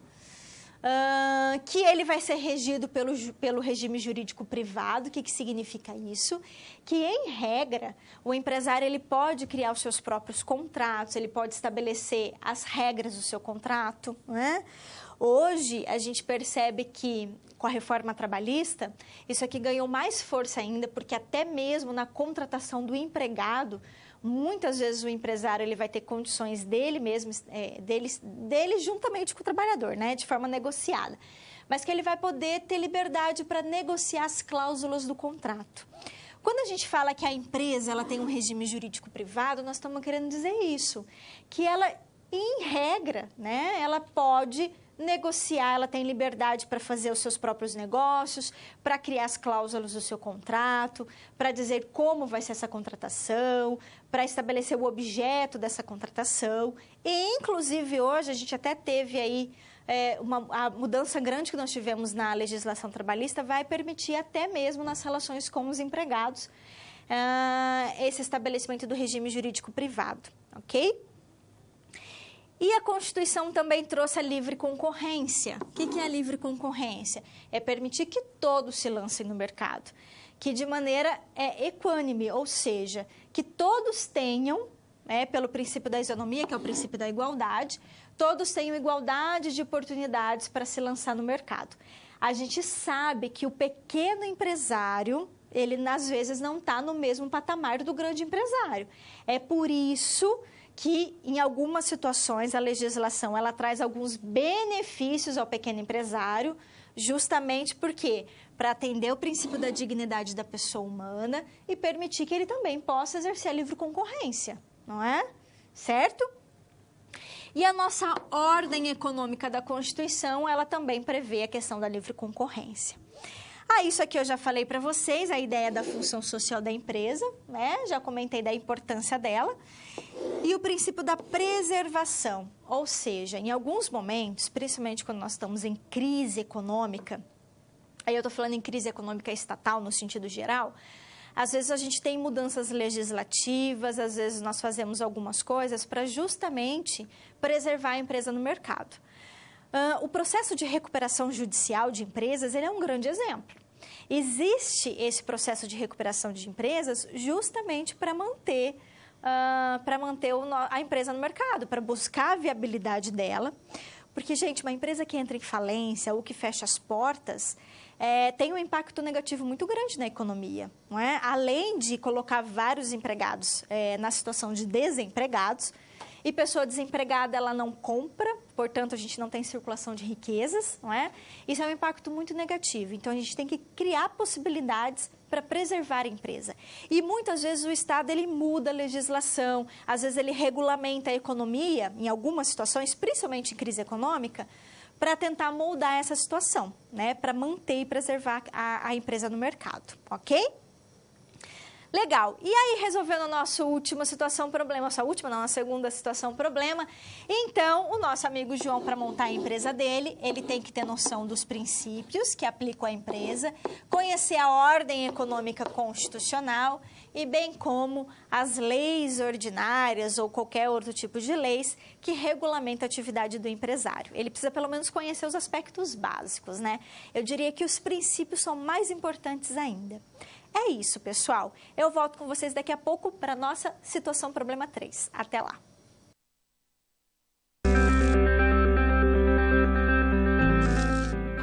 Que ele vai ser regido pelo regime jurídico privado. O que significa isso? Que, em regra, o empresário ele pode criar os seus próprios contratos, ele pode estabelecer as regras do seu contrato, né? Hoje, a gente percebe que, com a reforma trabalhista, isso aqui ganhou mais força ainda, porque até mesmo na contratação do empregado, muitas vezes o empresário ele vai ter condições dele mesmo, dele juntamente com o trabalhador, né, de forma negociada, mas que ele vai poder ter liberdade para negociar as cláusulas do contrato. Quando a gente fala que a empresa ela tem um regime jurídico privado, nós estamos querendo dizer isso, que ela, em regra, né, ela pode negociar, ela tem liberdade para fazer os seus próprios negócios, para criar as cláusulas do seu contrato, para dizer como vai ser essa contratação, para estabelecer o objeto dessa contratação. E, inclusive, hoje a gente até teve aí a mudança grande que nós tivemos na legislação trabalhista vai permitir até mesmo nas relações com os empregados esse estabelecimento do regime jurídico privado, ok? E a Constituição também trouxe a livre concorrência. O que é a livre concorrência? É permitir que todos se lancem no mercado, que de maneira equânime, ou seja, que todos tenham, pelo princípio da isonomia, que é o princípio da igualdade, todos tenham igualdade de oportunidades para se lançar no mercado. A gente sabe que o pequeno empresário, ele às vezes não está no mesmo patamar do grande empresário. É por isso que, em algumas situações, a legislação ela traz alguns benefícios ao pequeno empresário, justamente porque para atender o princípio da dignidade da pessoa humana e permitir que ele também possa exercer a livre concorrência, não é? Certo? E a nossa ordem econômica da Constituição, ela também prevê a questão da livre concorrência. Isso aqui eu já falei para vocês, a ideia da função social da empresa, né? Já comentei da importância dela. E o princípio da preservação, ou seja, em alguns momentos, principalmente quando nós estamos em crise econômica, aí eu estou falando em crise econômica estatal no sentido geral, às vezes a gente tem mudanças legislativas, às vezes nós fazemos algumas coisas para justamente preservar a empresa no mercado. O processo de recuperação judicial de empresas, ele é um grande exemplo. Existe esse processo de recuperação de empresas justamente para manter a empresa no mercado, para buscar a viabilidade dela. Porque, gente, uma empresa que entra em falência ou que fecha as portas tem um impacto negativo muito grande na economia, não é? Além de colocar vários empregados na situação de desempregados, e pessoa desempregada, ela não compra, portanto, a gente não tem circulação de riquezas, não é? Isso é um impacto muito negativo. Então, a gente tem que criar possibilidades para preservar a empresa. E, muitas vezes, o Estado, ele muda a legislação, às vezes, ele regulamenta a economia, em algumas situações, principalmente em crise econômica, para tentar moldar essa situação, né? Para manter e preservar a empresa no mercado, ok? Legal. E aí, resolvendo a nossa última situação problema, a segunda situação problema, então, o nosso amigo João, para montar a empresa dele, ele tem que ter noção dos princípios que aplicam à empresa, conhecer a ordem econômica constitucional e bem como as leis ordinárias ou qualquer outro tipo de leis que regulamentam a atividade do empresário. Ele precisa pelo menos conhecer os aspectos básicos, né? Eu diria que os princípios são mais importantes ainda. É isso, pessoal. Eu volto com vocês daqui a pouco para a nossa situação problema 3. Até lá.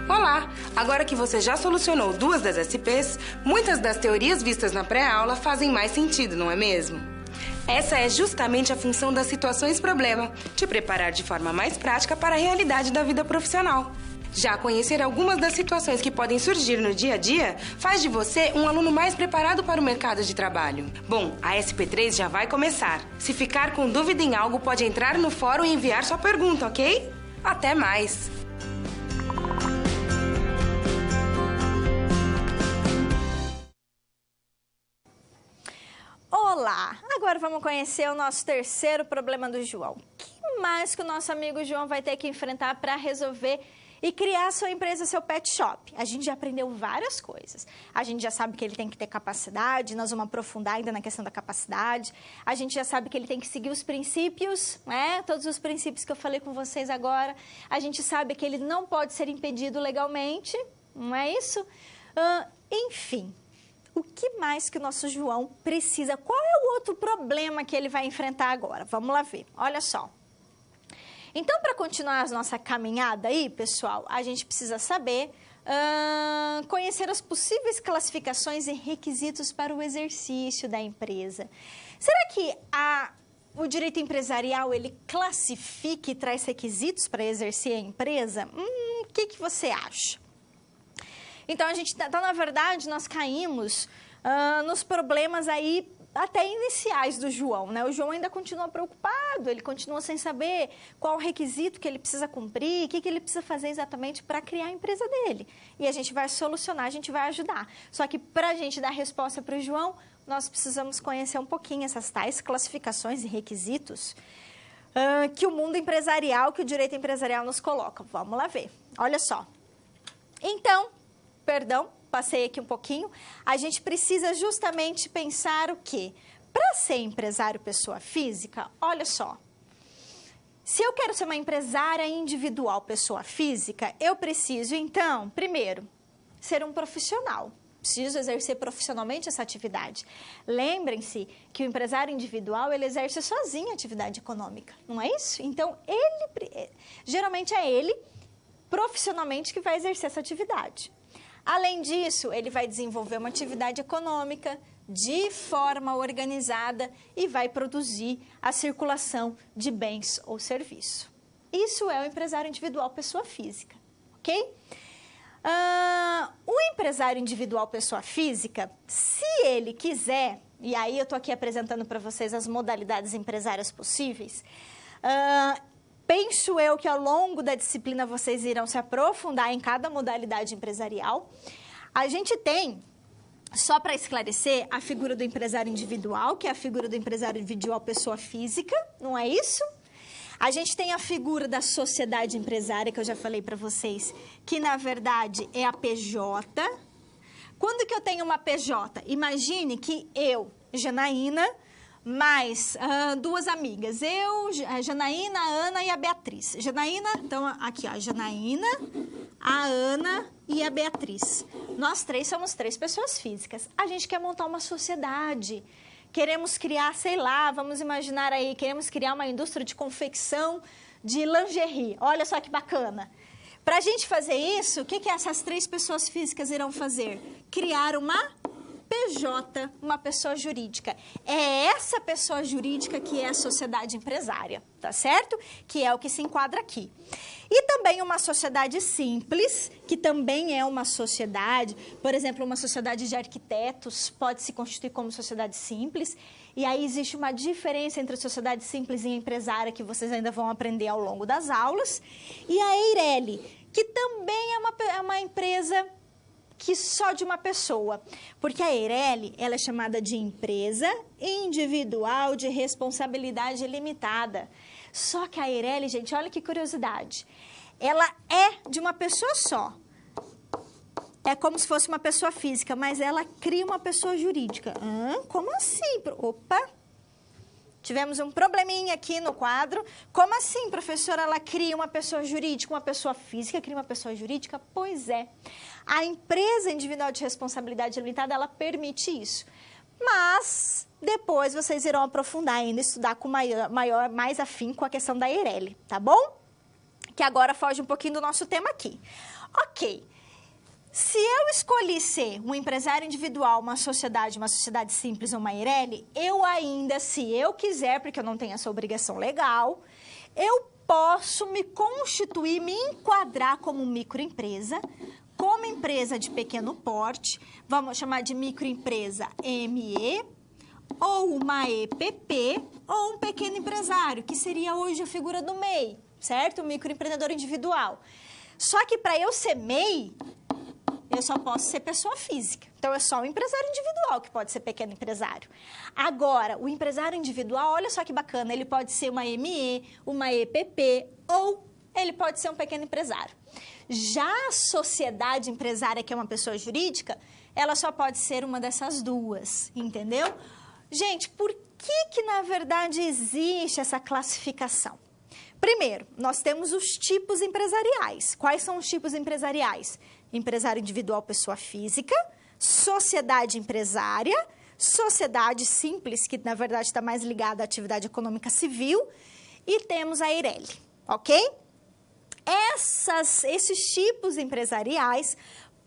Olá! Agora que você já solucionou 2 das SPs, muitas das teorias vistas na pré-aula fazem mais sentido, não é mesmo? Essa é justamente a função das situações problema, te preparar de forma mais prática para a realidade da vida profissional. Já conhecer algumas das situações que podem surgir no dia a dia faz de você um aluno mais preparado para o mercado de trabalho. Bom, a SP3 já vai começar. Se ficar com dúvida em algo, pode entrar no fórum e enviar sua pergunta, ok? Até mais! Olá! Agora vamos conhecer o nosso terceiro problema do João. O que mais que o nosso amigo João vai ter que enfrentar para resolver e criar sua empresa, seu pet shop? A gente já aprendeu várias coisas. A gente já sabe que ele tem que ter capacidade, nós vamos aprofundar ainda na questão da capacidade. A gente já sabe que ele tem que seguir os princípios, né? Todos os princípios que eu falei com vocês agora. A gente sabe que ele não pode ser impedido legalmente, não é isso? Enfim, o que mais que o nosso João precisa? Qual é o outro problema que ele vai enfrentar agora? Vamos lá ver. Olha só. Então, para continuar a nossa caminhada aí, pessoal, a gente precisa saber, conhecer as possíveis classificações e requisitos para o exercício da empresa. Será que o direito empresarial, ele classifica e traz requisitos para exercer a empresa? O que você acha? Então, na verdade, nós caímos nos problemas aí até iniciais do João, né? O João ainda continua preocupado, ele continua sem saber qual o requisito que ele precisa cumprir, o que ele precisa fazer exatamente para criar a empresa dele. E a gente vai solucionar, a gente vai ajudar. Só que para a gente dar resposta para o João, nós precisamos conhecer um pouquinho essas tais classificações e requisitos que o mundo empresarial, que o direito empresarial nos coloca. Vamos lá ver. Olha só. Então, passei aqui um pouquinho, a gente precisa justamente pensar o quê? Para ser empresário pessoa física, olha só, se eu quero ser uma empresária individual pessoa física, eu preciso, então, primeiro, ser um profissional. Preciso exercer profissionalmente essa atividade. Lembrem-se que o empresário individual, ele exerce sozinho a atividade econômica, não é isso? Então, geralmente é ele, profissionalmente, que vai exercer essa atividade. Além disso, ele vai desenvolver uma atividade econômica de forma organizada e vai produzir a circulação de bens ou serviços. Isso é o empresário individual pessoa física, ok? O empresário individual pessoa física, se ele quiser, e aí eu estou aqui apresentando para vocês as modalidades empresárias possíveis, penso eu que ao longo da disciplina vocês irão se aprofundar em cada modalidade empresarial. A gente tem, só para esclarecer, a figura do empresário individual, que é a figura do empresário individual pessoa física, não é isso? A gente tem a figura da sociedade empresária, que eu já falei para vocês, que na verdade é a PJ. Quando que eu tenho uma PJ? Imagine que eu, Janaína, mais duas amigas. Eu, a Janaína, a Ana e a Beatriz. Janaína, então aqui, ó, a Janaína, a Ana e a Beatriz. Nós três somos 3 pessoas físicas. A gente quer montar uma sociedade. Queremos criar, sei lá, vamos imaginar aí, queremos criar uma indústria de confecção de lingerie. Olha só que bacana. Para a gente fazer isso, o que essas 3 pessoas físicas irão fazer? Criar uma PJ, uma pessoa jurídica. É essa pessoa jurídica que é a sociedade empresária, tá certo? Que é o que se enquadra aqui. E também uma sociedade simples, que também é uma sociedade, por exemplo, uma sociedade de arquitetos pode se constituir como sociedade simples. E aí existe uma diferença entre a sociedade simples e a empresária que vocês ainda vão aprender ao longo das aulas. E a Eireli, que também é uma empresa que só de uma pessoa, porque a Eireli, ela é chamada de empresa individual de responsabilidade limitada. Só que a Eireli, gente, olha que curiosidade, ela é de uma pessoa só. É como se fosse uma pessoa física, mas ela cria uma pessoa jurídica. Como assim? Opa! Tivemos um probleminha aqui no quadro. Como assim, professora, ela cria uma pessoa jurídica, uma pessoa física cria uma pessoa jurídica? Pois é. A empresa individual de responsabilidade limitada, ela permite isso. Mas depois vocês irão aprofundar ainda, estudar com mais afinco a questão da Eireli, tá bom? Que agora foge um pouquinho do nosso tema aqui. Ok. Se eu escolhi ser um empresário individual, uma sociedade simples ou uma Eireli, eu ainda, se eu quiser, porque eu não tenho essa obrigação legal, eu posso me constituir, me enquadrar como microempresa, como empresa de pequeno porte, vamos chamar de microempresa ME, ou uma EPP, ou um pequeno empresário, que seria hoje a figura do MEI, certo? O microempreendedor individual. Só que para eu ser MEI, eu só posso ser pessoa física. Então, é só o empresário individual que pode ser pequeno empresário. Agora, o empresário individual, olha só que bacana, ele pode ser uma ME, uma EPP ou ele pode ser um pequeno empresário. Já a sociedade empresária, que é uma pessoa jurídica, ela só pode ser uma dessas duas, entendeu? Gente, por que na verdade existe essa classificação? Primeiro, nós temos os tipos empresariais. Quais são os tipos empresariais? Empresário individual, pessoa física, sociedade empresária, sociedade simples, que na verdade está mais ligada à atividade econômica civil, e temos a Eireli, ok? Esses tipos empresariais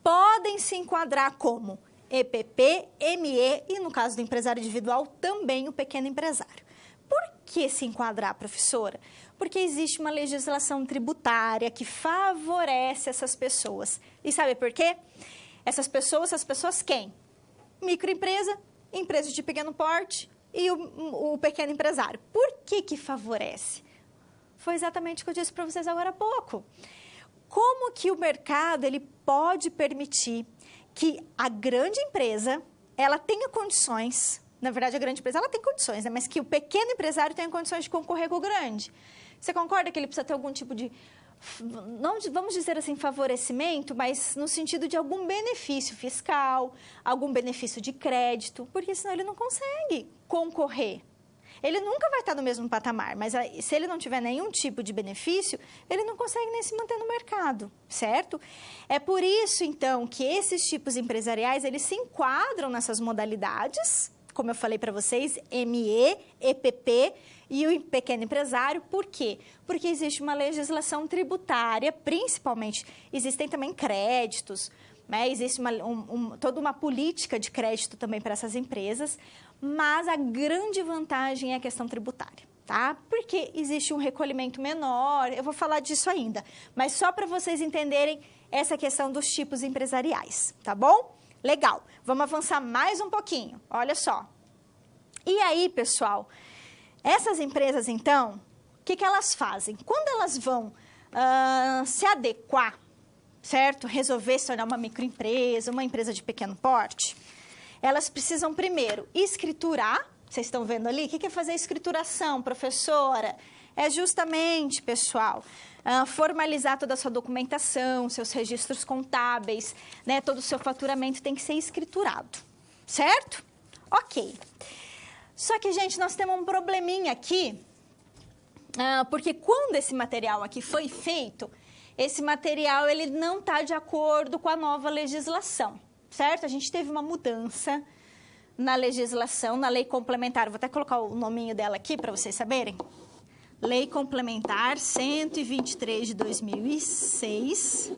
podem se enquadrar como EPP, ME e, no caso do empresário individual, também o pequeno empresário. Por que se enquadrar, professora? Porque existe uma legislação tributária que favorece essas pessoas. E sabe por quê? Essas pessoas quem? Microempresa, empresa de pequeno porte e o pequeno empresário. Por que favorece? Foi exatamente o que eu disse para vocês agora há pouco. Como que o mercado ele pode permitir que a grande empresa ela tenha condições, na verdade a grande empresa ela tem condições, né? Mas que o pequeno empresário tenha condições de concorrer com o grande? Você concorda que ele precisa ter algum tipo de, não vamos dizer assim, favorecimento, mas no sentido de algum benefício fiscal, algum benefício de crédito, porque senão ele não consegue concorrer. Ele nunca vai estar no mesmo patamar, mas se ele não tiver nenhum tipo de benefício, ele não consegue nem se manter no mercado, certo? É por isso, então, que esses tipos empresariais, eles se enquadram nessas modalidades, como eu falei para vocês, ME, EPP e o pequeno empresário. Por quê? Porque existe uma legislação tributária, principalmente, existem também créditos, né? Existe toda uma política de crédito também para essas empresas, mas a grande vantagem é a questão tributária, tá? Porque existe um recolhimento menor, eu vou falar disso ainda, mas só para vocês entenderem essa questão dos tipos empresariais, tá bom? Legal, vamos avançar mais um pouquinho, olha só. E aí, pessoal, essas empresas, então, o que elas fazem? Quando elas vão se adequar certo? Resolver se tornar uma microempresa, uma empresa de pequeno porte, elas precisam primeiro escriturar. Vocês estão vendo ali? O que é fazer escrituração, professora? É justamente, pessoal, formalizar toda a sua documentação, seus registros contábeis, né? Todo o seu faturamento tem que ser escriturado, certo? Ok. Só que, gente, nós temos um probleminha aqui, porque quando esse material aqui foi feito, esse material ele não está de acordo com a nova legislação, certo? A gente teve uma mudança na legislação, na lei complementar. Vou até colocar o nominho dela aqui para vocês saberem. Lei Complementar 123 de 2006.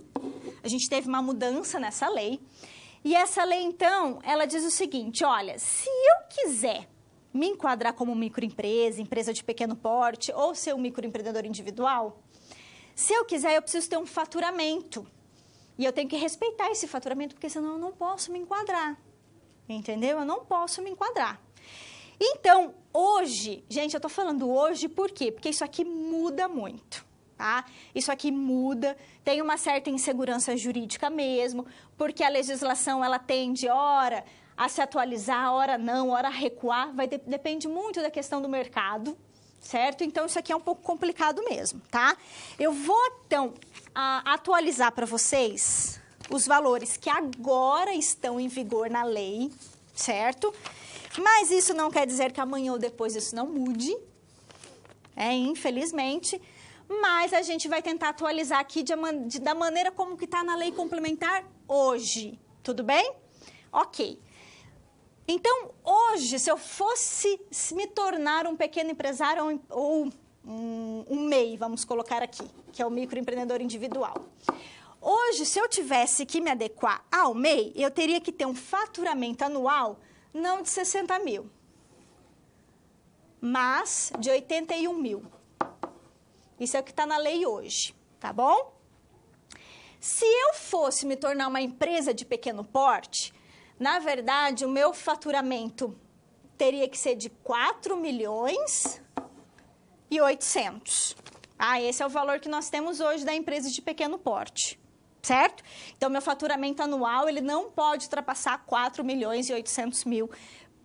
A gente teve uma mudança nessa lei. E essa lei, então, ela diz o seguinte, olha, se eu quiser me enquadrar como microempresa, empresa de pequeno porte ou ser um microempreendedor individual, se eu quiser, eu preciso ter um faturamento. E eu tenho que respeitar esse faturamento, porque senão eu não posso me enquadrar. Entendeu? Eu não posso me enquadrar. Então, hoje, gente, eu tô falando hoje por quê? Porque isso aqui muda muito, tá? Isso aqui muda, tem uma certa insegurança jurídica mesmo, porque a legislação, ela tende, ora, a se atualizar, ora não, ora a recuar, depende muito da questão do mercado, certo? Então, isso aqui é um pouco complicado mesmo, tá? Eu vou, então, atualizar para vocês os valores que agora estão em vigor na lei, certo? Mas isso não quer dizer que amanhã ou depois isso não mude, infelizmente. Mas a gente vai tentar atualizar aqui da maneira como que está na lei complementar hoje, tudo bem? Ok. Então, hoje, se eu fosse me tornar um pequeno empresário ou um MEI, vamos colocar aqui, que é o microempreendedor individual. Hoje, se eu tivesse que me adequar ao MEI, eu teria que ter um faturamento anual não de 60 mil, mas de 81 mil. Isso é o que está na lei hoje, tá bom? Se eu fosse me tornar uma empresa de pequeno porte, na verdade, o meu faturamento teria que ser de 4 milhões e 800. Esse é o valor que nós temos hoje da empresa de pequeno porte, certo? Então, meu faturamento anual, ele não pode ultrapassar 4 milhões e 800 mil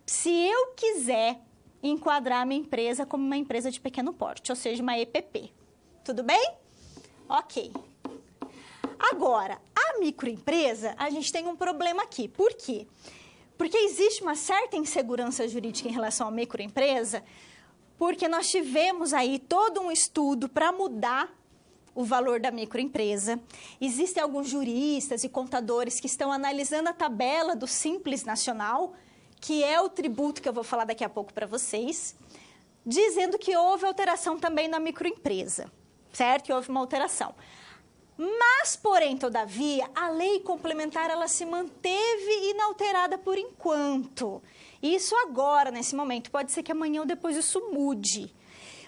se eu quiser enquadrar a minha empresa como uma empresa de pequeno porte, ou seja, uma EPP. Tudo bem? Ok. Agora, a microempresa, a gente tem um problema aqui. Por quê? Porque existe uma certa insegurança jurídica em relação à microempresa, porque nós tivemos aí todo um estudo para mudar o valor da microempresa. Existem alguns juristas e contadores que estão analisando a tabela do Simples Nacional, que é o tributo que eu vou falar daqui a pouco para vocês, dizendo que houve alteração também na microempresa, certo? Que houve uma alteração. Mas, porém, todavia, a lei complementar, ela se manteve inalterada por enquanto. Isso agora, nesse momento, pode ser que amanhã ou depois isso mude.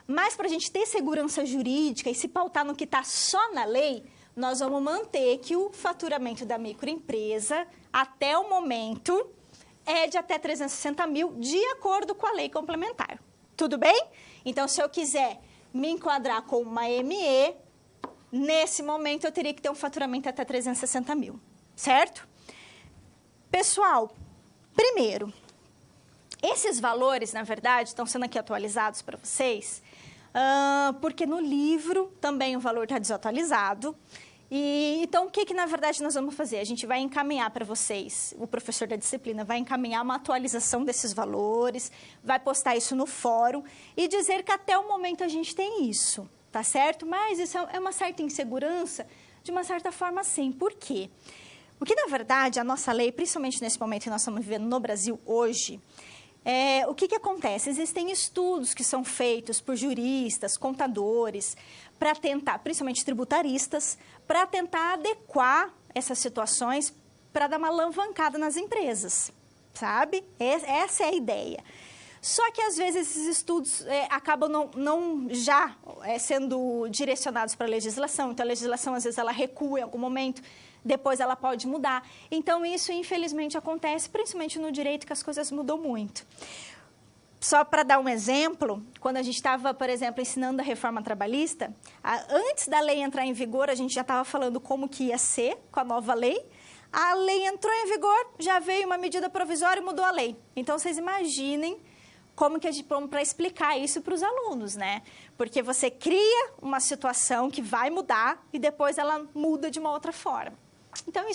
Mas, para a gente ter segurança jurídica e se pautar no que está só na lei, nós vamos manter que o faturamento da microempresa, até o momento, é de até 360 mil, de acordo com a lei complementar. Tudo bem? Então, se eu quiser me enquadrar com uma ME, nesse momento eu teria que ter um faturamento até 360 mil, certo? Pessoal, primeiro, esses valores, na verdade, estão sendo aqui atualizados para vocês, porque no livro também o valor está desatualizado. Então, o que na verdade nós vamos fazer? A gente vai encaminhar para vocês, o professor da disciplina vai encaminhar uma atualização desses valores, vai postar isso no fórum e dizer que até o momento a gente tem isso, tá certo? Mas isso é uma certa insegurança, de uma certa forma sim. Por quê? Porque, na verdade, a nossa lei, principalmente nesse momento que nós estamos vivendo no Brasil hoje, o que acontece? Existem estudos que são feitos por juristas, contadores, para tentar, principalmente tributaristas, para tentar adequar essas situações para dar uma alavancada nas empresas, sabe? Essa é a ideia. Só que, às vezes, esses estudos acabam não já sendo direcionados para a legislação. Então, a legislação, às vezes, ela recua em algum momento, depois ela pode mudar. Então, isso, infelizmente, acontece, principalmente no direito, que as coisas mudam muito. Só para dar um exemplo, quando a gente estava, por exemplo, ensinando a reforma trabalhista, antes da lei entrar em vigor, a gente já estava falando como que ia ser com a nova lei. A lei entrou em vigor, já veio uma medida provisória e mudou a lei. Então, vocês imaginem como que a gente para explicar isso para os alunos, né? Porque você cria uma situação que vai mudar e depois ela muda de uma outra forma. Então,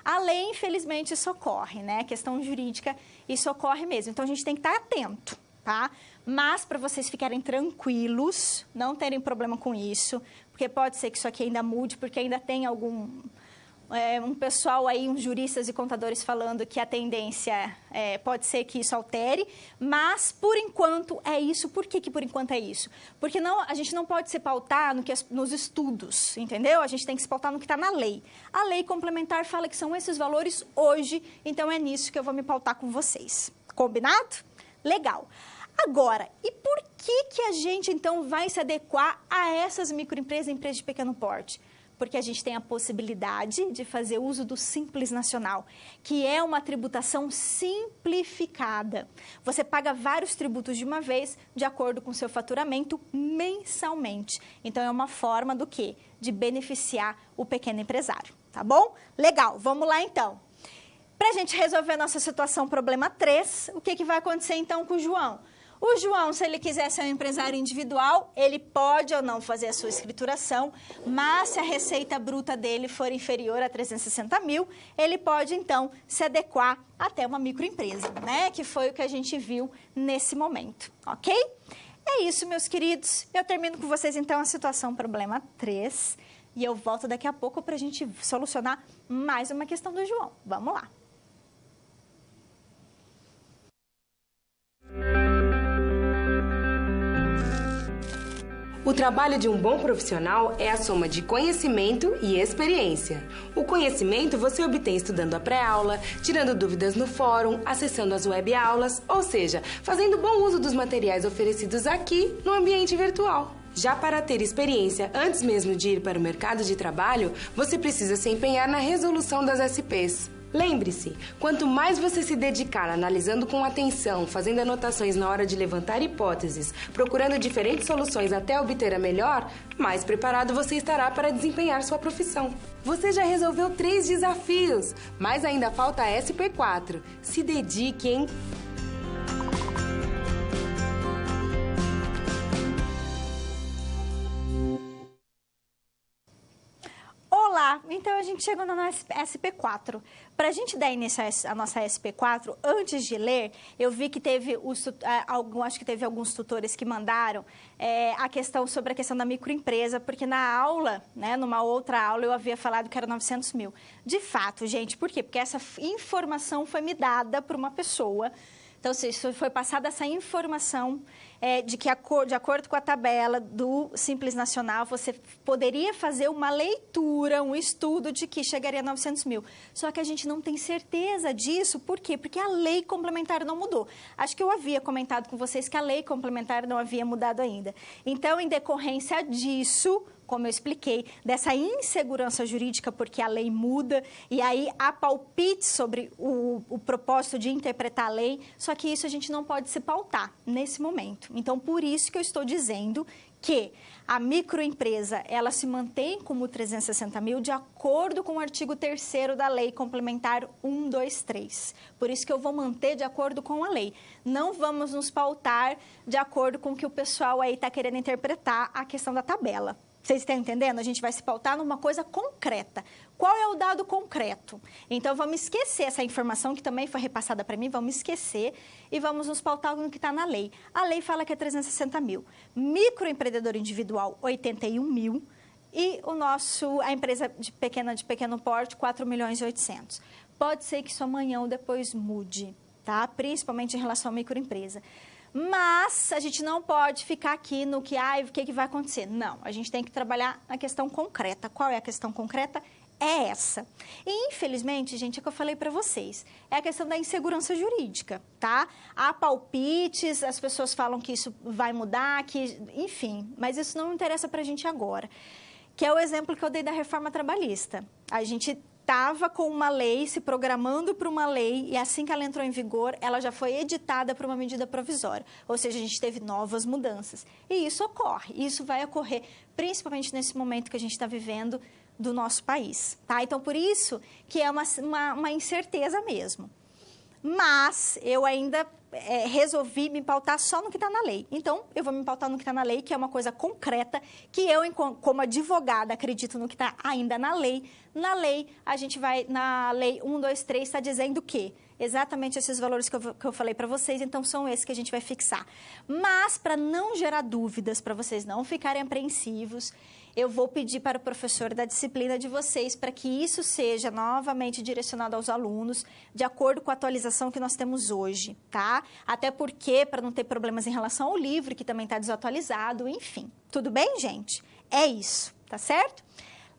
a lei, infelizmente, isso ocorre, né? A questão jurídica, isso ocorre mesmo. Então, a gente tem que estar atento, tá? Mas, para vocês ficarem tranquilos, não terem problema com isso, porque pode ser que isso aqui ainda mude, porque ainda tem um pessoal aí, uns juristas e contadores falando que a tendência pode ser que isso altere, mas por enquanto é isso. Por que por enquanto é isso? Porque a gente não pode se pautar nos estudos, entendeu? A gente tem que se pautar no que está na lei. A lei complementar fala que são esses valores hoje, então é nisso que eu vou me pautar com vocês. Combinado? Legal. Agora, e por que a gente então vai se adequar a essas microempresas e empresas de pequeno porte? Porque a gente tem a possibilidade de fazer uso do Simples Nacional, que é uma tributação simplificada. Você paga vários tributos de uma vez, de acordo com o seu faturamento, mensalmente. Então, é uma forma do quê? De beneficiar o pequeno empresário, tá bom? Legal, vamos lá então. Para a gente resolver a nossa situação, problema 3, o que vai acontecer então com o João? O João, se ele quiser ser um empresário individual, ele pode ou não fazer a sua escrituração, mas se a receita bruta dele for inferior a 360 mil, ele pode, então, se adequar até uma microempresa, né? Que foi o que a gente viu nesse momento, ok? É isso, meus queridos. Eu termino com vocês, então, a situação problema 3 e eu volto daqui a pouco para a gente solucionar mais uma questão do João. Vamos lá. O trabalho de um bom profissional é a soma de conhecimento e experiência. O conhecimento você obtém estudando a pré-aula, tirando dúvidas no fórum, acessando as web-aulas, ou seja, fazendo bom uso dos materiais oferecidos aqui no ambiente virtual. Já para ter experiência antes mesmo de ir para o mercado de trabalho, você precisa se empenhar na resolução das SPs. Lembre-se, quanto mais você se dedicar analisando com atenção, fazendo anotações na hora de levantar hipóteses, procurando diferentes soluções até obter a melhor, mais preparado você estará para desempenhar sua profissão. Você já resolveu 3 desafios, mas ainda falta a SP4. Se dedique, hein? Olá, então a gente chegou na nossa SP4. Para a gente dar início à nossa SP4, antes de ler, eu vi que teve, acho que teve alguns tutores que mandaram a questão sobre a questão da microempresa, porque na aula, né, numa outra aula, eu havia falado que era 900 mil. De fato, gente, por quê? Porque essa informação foi me dada por uma pessoa. Então, foi passada essa informação de que, de acordo com a tabela do Simples Nacional, você poderia fazer uma leitura, um estudo de que chegaria a 900 mil. Só que a gente não tem certeza disso. Por quê? Porque a lei complementar não mudou. Acho que eu havia comentado com vocês que a lei complementar não havia mudado ainda. Então, em decorrência disso, como eu expliquei, dessa insegurança jurídica, porque a lei muda, e aí há palpite sobre o propósito de interpretar a lei, só que isso a gente não pode se pautar nesse momento. Então, por isso que eu estou dizendo que a microempresa, ela se mantém como 360 mil de acordo com o artigo 3º da Lei Complementar 123. Por isso que eu vou manter de acordo com a lei. Não vamos nos pautar de acordo com o que o pessoal aí está querendo interpretar a questão da tabela. Vocês estão entendendo? A gente vai se pautar numa coisa concreta. Qual é o dado concreto? Então, vamos esquecer essa informação que também foi repassada para mim, vamos esquecer e vamos nos pautar no que está na lei. A lei fala que é 360 mil. Microempreendedor individual, 81 mil. E a empresa de pequeno porte, 4 milhões e 800. Pode ser que isso amanhã ou depois mude, tá? Principalmente em relação à microempresa. Mas a gente não pode ficar aqui no que, o que vai acontecer. Não, a gente tem que trabalhar na questão concreta. Qual é a questão concreta? É essa. E, infelizmente, gente, é o que eu falei para vocês. É a questão da insegurança jurídica, tá? Há palpites, as pessoas falam que isso vai mudar, enfim. Mas isso não interessa para a gente agora. Que é o exemplo que eu dei da reforma trabalhista. A gente estava com uma lei, se programando para uma lei, e assim que ela entrou em vigor, ela já foi editada para uma medida provisória. Ou seja, a gente teve novas mudanças. E isso ocorre, isso vai ocorrer, principalmente nesse momento que a gente está vivendo do nosso país, tá? Então, por isso que é uma incerteza mesmo. Mas eu ainda resolvi me pautar só no que está na lei. Então, eu vou me pautar no que está na lei, que é uma coisa concreta, que eu, como advogada, acredito no que está ainda na lei. Na lei, a gente vai, na lei 123, está dizendo o quê? Exatamente esses valores que eu falei para vocês, então são esses que a gente vai fixar. Mas, para não gerar dúvidas, para vocês não ficarem apreensivos, eu vou pedir para o professor da disciplina de vocês para que isso seja novamente direcionado aos alunos, de acordo com a atualização que nós temos hoje, tá? Até porque, para não ter problemas em relação ao livro, que também está desatualizado, enfim. Tudo bem, gente? É isso, tá certo?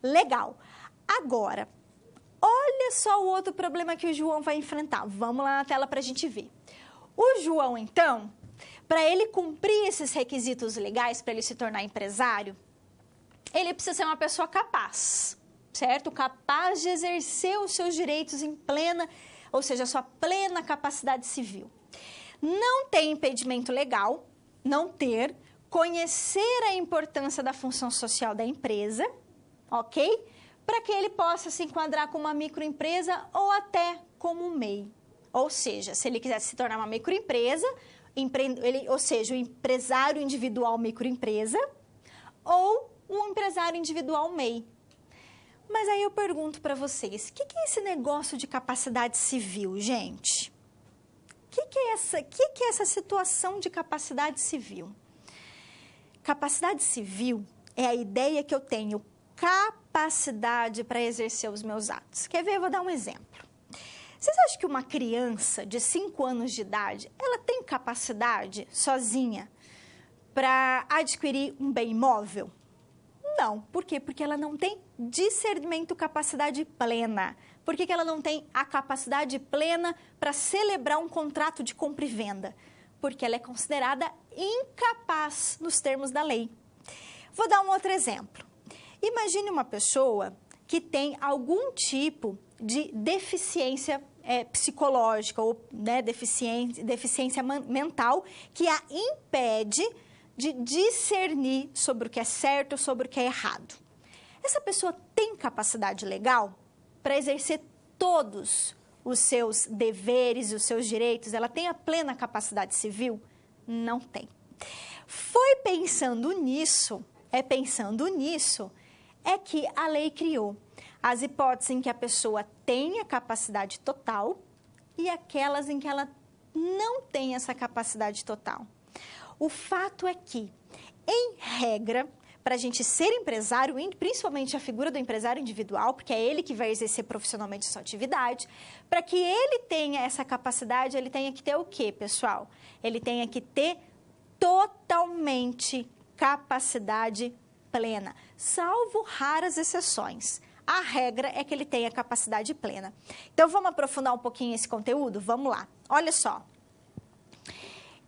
Legal. Agora, olha só o outro problema que o João vai enfrentar. Vamos lá na tela para a gente ver. O João, então, para ele cumprir esses requisitos legais, para ele se tornar empresário, ele precisa ser uma pessoa capaz, certo? Capaz de exercer os seus direitos em plena, ou seja, a sua plena capacidade civil. Não tem impedimento legal, não ter, conhecer a importância da função social da empresa, ok? Para que ele possa se enquadrar como uma microempresa ou até como um MEI. Ou seja, se ele quiser se tornar uma microempresa, ou seja, o empresário individual microempresa ou um empresário individual MEI. Mas aí eu pergunto para vocês, o que é esse negócio de capacidade civil, gente? O que é essa situação de capacidade civil? Capacidade civil é a ideia que eu tenho capacidade para exercer os meus atos. Quer ver? Eu vou dar um exemplo. Vocês acham que uma criança de 5 anos de idade, ela tem capacidade sozinha para adquirir um bem imóvel? Não. Por quê? Porque ela não tem discernimento, capacidade plena. Por que ela não tem a capacidade plena para celebrar um contrato de compra e venda? Porque ela é considerada incapaz nos termos da lei. Vou dar um outro exemplo. Imagine uma pessoa que tem algum tipo de deficiência psicológica ou deficiência mental que a impede de discernir sobre o que é certo ou sobre o que é errado. Essa pessoa tem capacidade legal para exercer todos os seus deveres e os seus direitos? Ela tem a plena capacidade civil? Não tem. Foi pensando nisso que a lei criou as hipóteses em que a pessoa tem a capacidade total e aquelas em que ela não tem essa capacidade total. O fato é que, em regra, para a gente ser empresário, principalmente a figura do empresário individual, porque é ele que vai exercer profissionalmente a sua atividade, para que ele tenha essa capacidade, ele tenha que ter o quê, pessoal? Ele tenha que ter totalmente capacidade plena, salvo raras exceções. A regra é que ele tenha capacidade plena. Então, vamos aprofundar um pouquinho esse conteúdo? Vamos lá. Olha só.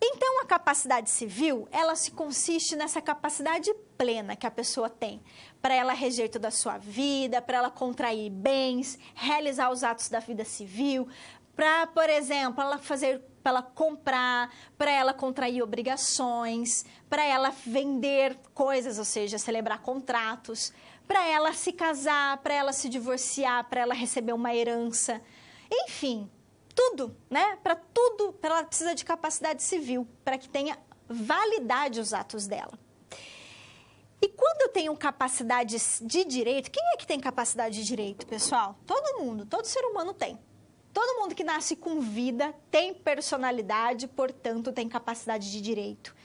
Então, a capacidade civil, ela se consiste nessa capacidade plena que a pessoa tem para ela reger toda a sua vida, para ela contrair bens, realizar os atos da vida civil, para, por exemplo, para ela comprar, para ela contrair obrigações, para ela vender coisas, ou seja, celebrar contratos, para ela se casar, para ela se divorciar, para ela receber uma herança, enfim, tudo, né? Para tudo, ela precisa de capacidade civil, para que tenha validade os atos dela. E quando eu tenho capacidade de direito, quem é que tem capacidade de direito, pessoal? Todo mundo, todo ser humano tem. Todo mundo que nasce com vida tem personalidade, portanto, tem capacidade de direito.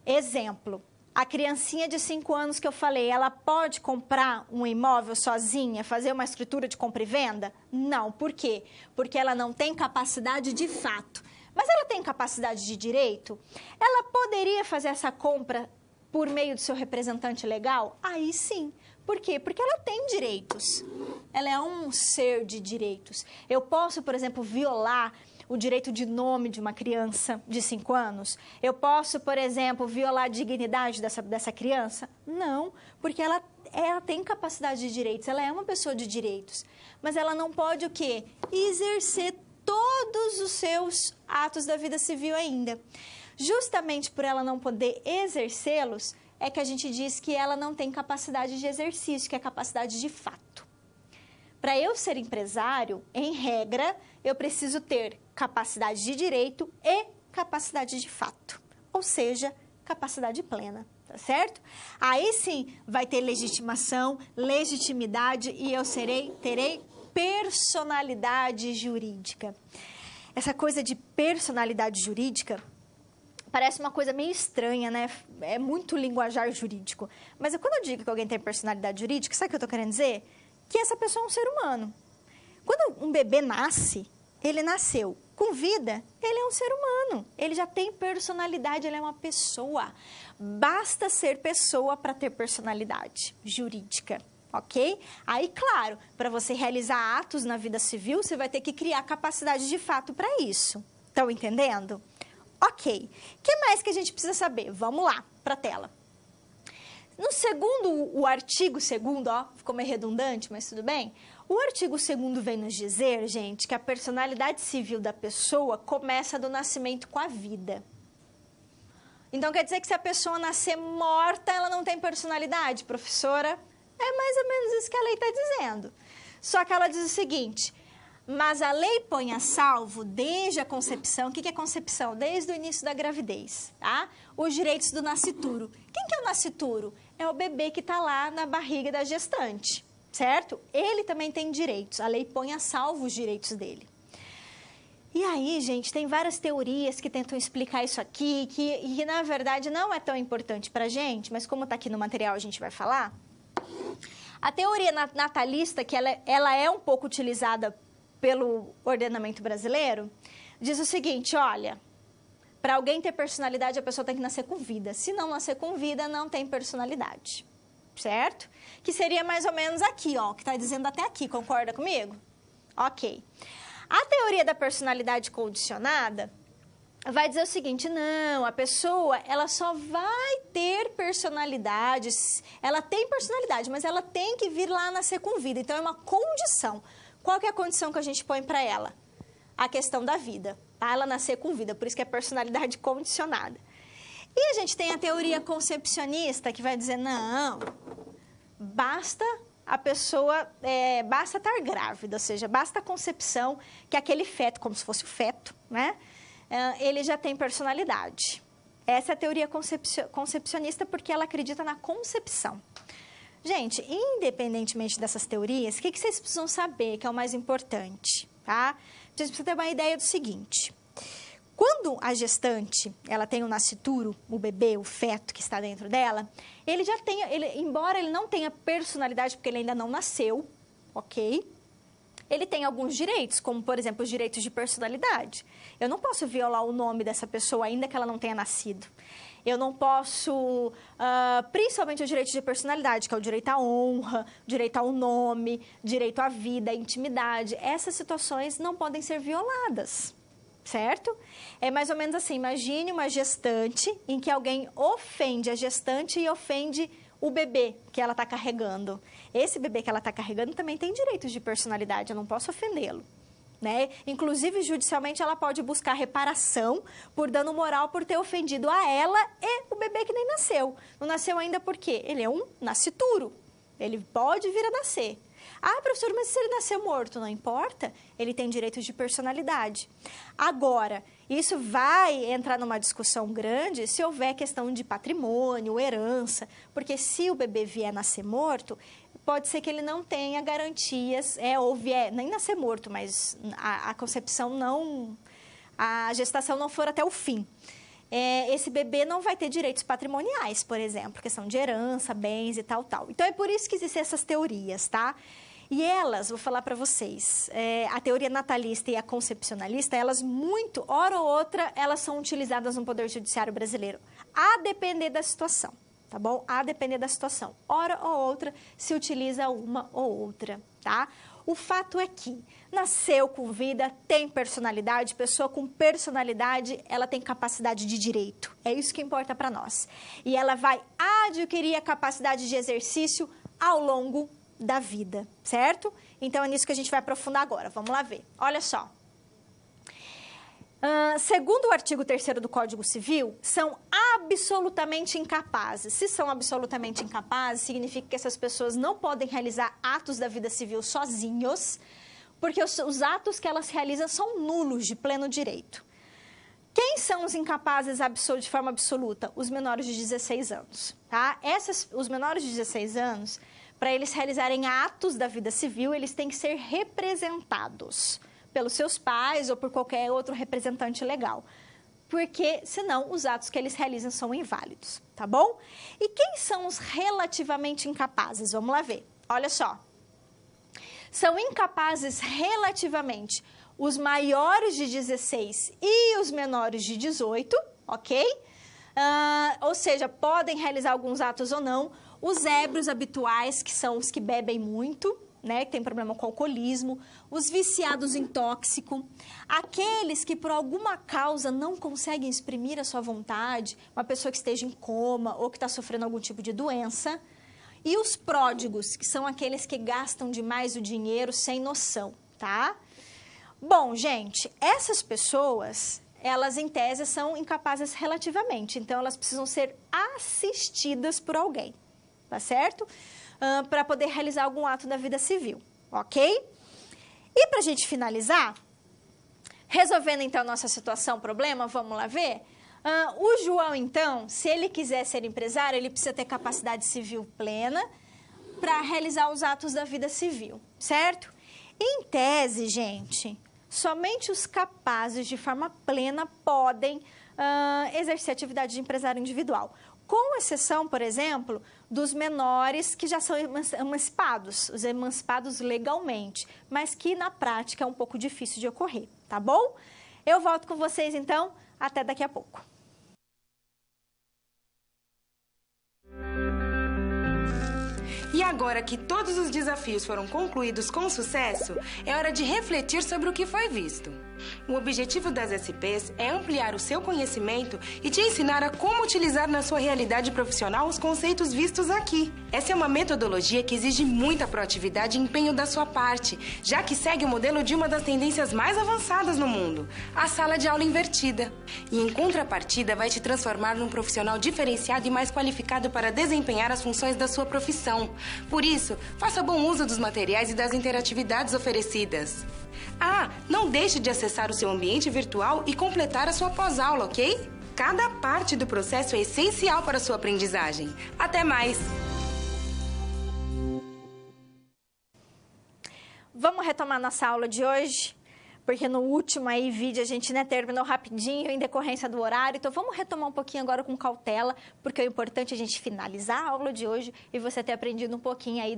Exemplo, a criancinha de 5 anos que eu falei, ela pode comprar um imóvel sozinha, fazer uma escritura de compra e venda? Não. Por quê? Porque ela não tem capacidade de fato. Mas ela tem capacidade de direito? Ela poderia fazer essa compra por meio do seu representante legal? Aí sim. Por quê? Porque ela tem direitos. Ela é um ser de direitos. Eu posso, por exemplo, violar o direito de nome de uma criança de 5 anos? Eu posso, por exemplo, violar a dignidade dessa criança? Não, porque ela ela tem capacidade de direitos, ela é uma pessoa de direitos, mas ela não pode o quê? Exercer todos os seus atos da vida civil ainda. Justamente por ela não poder exercê-los, é que a gente diz que ela não tem capacidade de exercício, que é capacidade de fato. Para eu ser empresário, em regra, eu preciso ter capacidade de direito e capacidade de fato, ou seja, capacidade plena, tá certo? Aí sim vai ter legitimação, legitimidade e eu terei personalidade jurídica. Essa coisa de personalidade jurídica parece uma coisa meio estranha, né? É muito linguajar jurídico. Mas quando eu digo que alguém tem personalidade jurídica, sabe o que eu estou querendo dizer? Que essa pessoa é um ser humano. Quando um bebê nasce, ele nasceu com vida, ele é um ser humano. Ele já tem personalidade, ele é uma pessoa. Basta ser pessoa para ter personalidade jurídica, ok? Aí, claro, para você realizar atos na vida civil, você vai ter que criar capacidade de fato para isso. Estão entendendo? Ok. O que mais que a gente precisa saber? Vamos lá, para a tela. No segundo, o artigo 2º, ó, ficou meio redundante, mas tudo bem. O artigo 2º vem nos dizer, gente, que a personalidade civil da pessoa começa do nascimento com a vida. Então, quer dizer que se a pessoa nascer morta, ela não tem personalidade, professora? É mais ou menos isso que a lei está dizendo. Só que ela diz o seguinte: mas a lei põe a salvo desde a concepção. O que é concepção? Desde o início da gravidez, tá? Os direitos do nascituro. Quem que é o nascituro? É o bebê que está lá na barriga da gestante, certo? Ele também tem direitos. A lei põe a salvo os direitos dele. E aí, gente, tem várias teorias que tentam explicar isso aqui, que na verdade não é tão importante para a gente, mas como está aqui no material a gente vai falar. A teoria natalista, que ela é um pouco utilizada pelo ordenamento brasileiro, diz o seguinte: olha, para alguém ter personalidade, a pessoa tem que nascer com vida. Se não nascer com vida, não tem personalidade, certo? Que seria mais ou menos aqui, ó, que está dizendo até aqui, concorda comigo? Ok. A teoria da personalidade condicionada vai dizer o seguinte: não, a pessoa, ela só vai ter personalidade, ela tem personalidade, mas ela tem que vir lá nascer com vida, então é uma condição. Qual que é a condição que a gente põe para ela? A questão da vida, tá? Ela nascer com vida, por isso que é personalidade condicionada. E a gente tem a teoria concepcionista, que vai dizer, não, basta a pessoa, basta estar grávida, ou seja, basta a concepção, que aquele feto, como se fosse o feto, né? Ele já tem personalidade. Essa é a teoria concepcionista, porque ela acredita na concepção. Gente, independentemente dessas teorias, o que vocês precisam saber, que é o mais importante, tá? Vocês precisam ter uma ideia do seguinte: quando a gestante, ela tem o nascituro, o bebê, o feto que está dentro dela, ele já tem, embora ele não tenha personalidade, porque ele ainda não nasceu, ok? Ele tem alguns direitos, como, por exemplo, os direitos de personalidade. Eu não posso violar o nome dessa pessoa, ainda que ela não tenha nascido. Eu não posso, principalmente os direitos de personalidade, que é o direito à honra, direito ao nome, direito à vida, à intimidade. Essas situações não podem ser violadas, certo? É mais ou menos assim, imagine uma gestante em que alguém ofende a gestante e ofende o bebê que ela está carregando. Esse bebê que ela está carregando também tem direitos de personalidade, eu não posso ofendê-lo, né? Inclusive, judicialmente, ela pode buscar reparação por dano moral por ter ofendido a ela e o bebê que nem nasceu. Não nasceu ainda por quê? Ele é um nascituro, ele pode vir a nascer. Ah, professor, mas se ele nasceu morto, não importa, ele tem direitos de personalidade. Agora, isso vai entrar numa discussão grande se houver questão de patrimônio, herança, porque se o bebê vier nascer morto, pode ser que ele não tenha garantias, ou vier, nem nascer morto, mas a concepção não, a gestação não for até o fim. Esse bebê não vai ter direitos patrimoniais, por exemplo, questão de herança, bens e tal. Então, é por isso que existem essas teorias, tá? E elas, vou falar para vocês, a teoria natalista e a concepcionalista, elas muito, hora ou outra, elas são utilizadas no Poder Judiciário brasileiro, a depender da situação, tá bom? A depender da situação. Hora ou outra, se utiliza uma ou outra, tá? O fato é que nasceu com vida, tem personalidade, pessoa com personalidade, ela tem capacidade de direito. É isso que importa para nós. E ela vai adquirir a capacidade de exercício ao longo da vida, certo? Então, é nisso que a gente vai aprofundar agora. Vamos lá ver. Olha só. Segundo o artigo 3º do Código Civil, são absolutamente incapazes. Se são absolutamente incapazes, significa que essas pessoas não podem realizar atos da vida civil sozinhos, porque os atos que elas realizam são nulos de pleno direito. Quem são os incapazes de forma absoluta? Os menores de 16 anos, tá? Os menores de 16 anos, para eles realizarem atos da vida civil, eles têm que ser representados pelos seus pais ou por qualquer outro representante legal, porque senão os atos que eles realizam são inválidos, tá bom? E quem são os relativamente incapazes? Vamos lá ver. Olha só. São incapazes relativamente os maiores de 16 e os menores de 18, ok? Ou seja, podem realizar alguns atos ou não. Os ébrios habituais, que são os que bebem muito, né, que tem problema com alcoolismo, os viciados em tóxico, aqueles que por alguma causa não conseguem exprimir a sua vontade, uma pessoa que esteja em coma ou que está sofrendo algum tipo de doença, e os pródigos, que são aqueles que gastam demais o dinheiro sem noção, tá? Bom, gente, essas pessoas, elas em tese são incapazes relativamente, então elas precisam ser assistidas por alguém, tá certo? Para poder realizar algum ato da vida civil, ok? E para a gente finalizar, resolvendo então nossa situação, problema, vamos lá ver? O João, então, se ele quiser ser empresário, ele precisa ter capacidade civil plena para realizar os atos da vida civil, certo? Em tese, gente, somente os capazes de forma plena podem exercer atividade de empresário individual, com exceção, por exemplo, dos menores que já são emancipados, os emancipados legalmente, mas que na prática é um pouco difícil de ocorrer, tá bom? Eu volto com vocês, então, até daqui a pouco. E agora que todos os desafios foram concluídos com sucesso, é hora de refletir sobre o que foi visto. O objetivo das SPs é ampliar o seu conhecimento e te ensinar a como utilizar na sua realidade profissional os conceitos vistos aqui. Essa é uma metodologia que exige muita proatividade e empenho da sua parte, já que segue o modelo de uma das tendências mais avançadas no mundo, a sala de aula invertida. E em contrapartida, vai te transformar num profissional diferenciado e mais qualificado para desempenhar as funções da sua profissão. Por isso, faça bom uso dos materiais e das interatividades oferecidas. Não deixe de acessar o seu ambiente virtual e completar a sua pós-aula, ok? Cada parte do processo é essencial para a sua aprendizagem. Até mais! Vamos retomar nossa aula de hoje? Porque no último aí vídeo a gente terminou rapidinho em decorrência do horário. Então, vamos retomar um pouquinho agora com cautela, porque é importante a gente finalizar a aula de hoje e você ter aprendido um pouquinho aí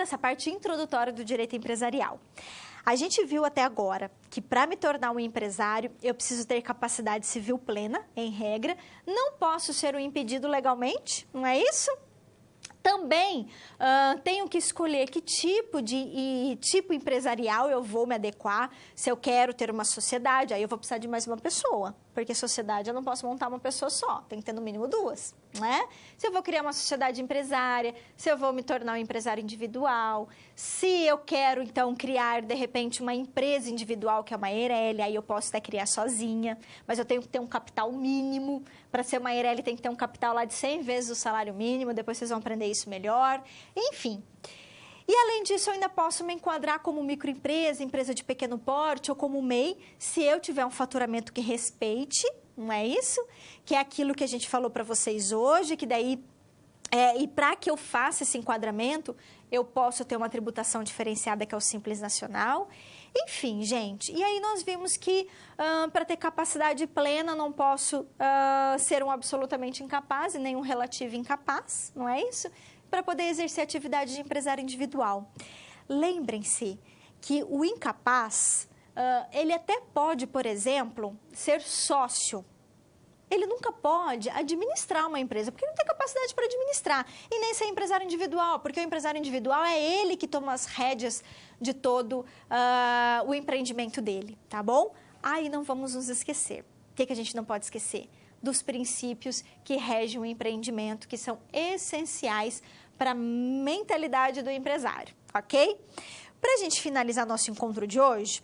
essa parte introdutória do direito empresarial. A gente viu até agora que para me tornar um empresário, eu preciso ter capacidade civil plena, em regra. Não posso ser um impedido legalmente, não é isso? Também tenho que escolher que tipo empresarial eu vou me adequar. Se eu quero ter uma sociedade, aí eu vou precisar de mais uma pessoa. Porque sociedade eu não posso montar uma pessoa só, tem que ter no mínimo duas, né? Se eu vou criar uma sociedade empresária, se eu vou me tornar um empresário individual, se eu quero, então, criar, de repente, uma empresa individual, que é uma EIRELI, aí eu posso até criar sozinha, mas eu tenho que ter um capital mínimo. Para ser uma EIRELI tem que ter um capital lá de 100 vezes o salário mínimo, depois vocês vão aprender isso melhor, enfim. E, além disso, eu ainda posso me enquadrar como microempresa, empresa de pequeno porte ou como MEI, se eu tiver um faturamento que respeite, não é isso? Que é aquilo que a gente falou para vocês hoje, que daí, e para que eu faça esse enquadramento, eu posso ter uma tributação diferenciada, que é o Simples Nacional. Enfim, gente, e aí nós vimos que para ter capacidade plena não posso ser um absolutamente incapaz e nem um relativo incapaz, não é isso? Para poder exercer atividade de empresário individual. Lembrem-se que o incapaz, ele até pode, por exemplo, ser sócio. Ele nunca pode administrar uma empresa, porque ele não tem capacidade para administrar. E nem ser empresário individual, porque o empresário individual é ele que toma as rédeas de todo o empreendimento dele, tá bom? Aí não vamos nos esquecer. O que a gente não pode esquecer? Dos princípios que regem o empreendimento, que são essenciais para a mentalidade do empresário, ok? Para a gente finalizar nosso encontro de hoje,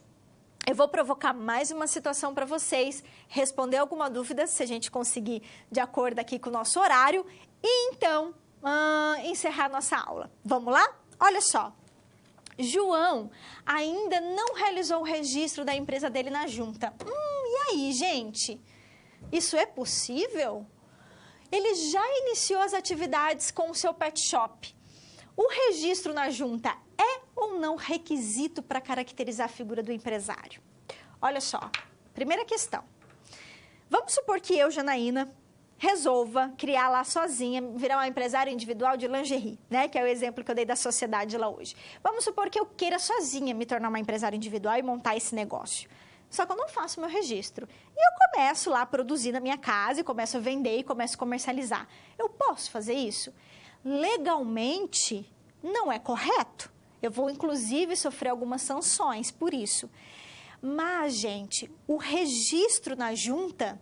eu vou provocar mais uma situação para vocês, responder alguma dúvida, se a gente conseguir, de acordo aqui com o nosso horário, e então encerrar nossa aula. Vamos lá? Olha só. João ainda não realizou o registro da empresa dele na junta. E aí, gente? Isso é possível? Ele já iniciou as atividades com o seu pet shop. O registro na junta é ou não requisito para caracterizar a figura do empresário? Olha só, primeira questão. Vamos supor que eu, Janaína, resolva criar lá sozinha, virar uma empresária individual de lingerie, né? Que é o exemplo que eu dei da sociedade lá hoje. Vamos supor que eu queira sozinha me tornar uma empresária individual e montar esse negócio. Só que eu não faço meu registro. E eu começo lá a produzir na minha casa e começo a vender e começo a comercializar. Eu posso fazer isso? Legalmente, não é correto. Eu vou, inclusive, sofrer algumas sanções por isso. Mas, gente, o registro na junta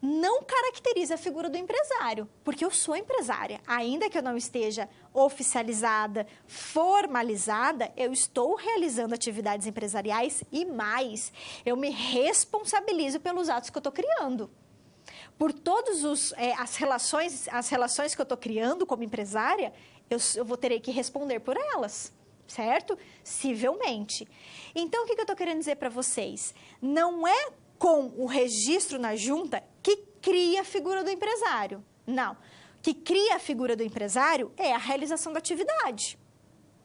não caracteriza a figura do empresário, porque eu sou empresária. Ainda que eu não esteja oficializada, formalizada, eu estou realizando atividades empresariais e mais, eu me responsabilizo pelos atos que eu estou criando. Por todas as relações que eu estou criando como empresária, eu terei que responder por elas, certo? Civilmente. Então, o que eu estou querendo dizer para vocês? Não é com o registro na junta que cria a figura do empresário. Não. O que cria a figura do empresário é a realização da atividade,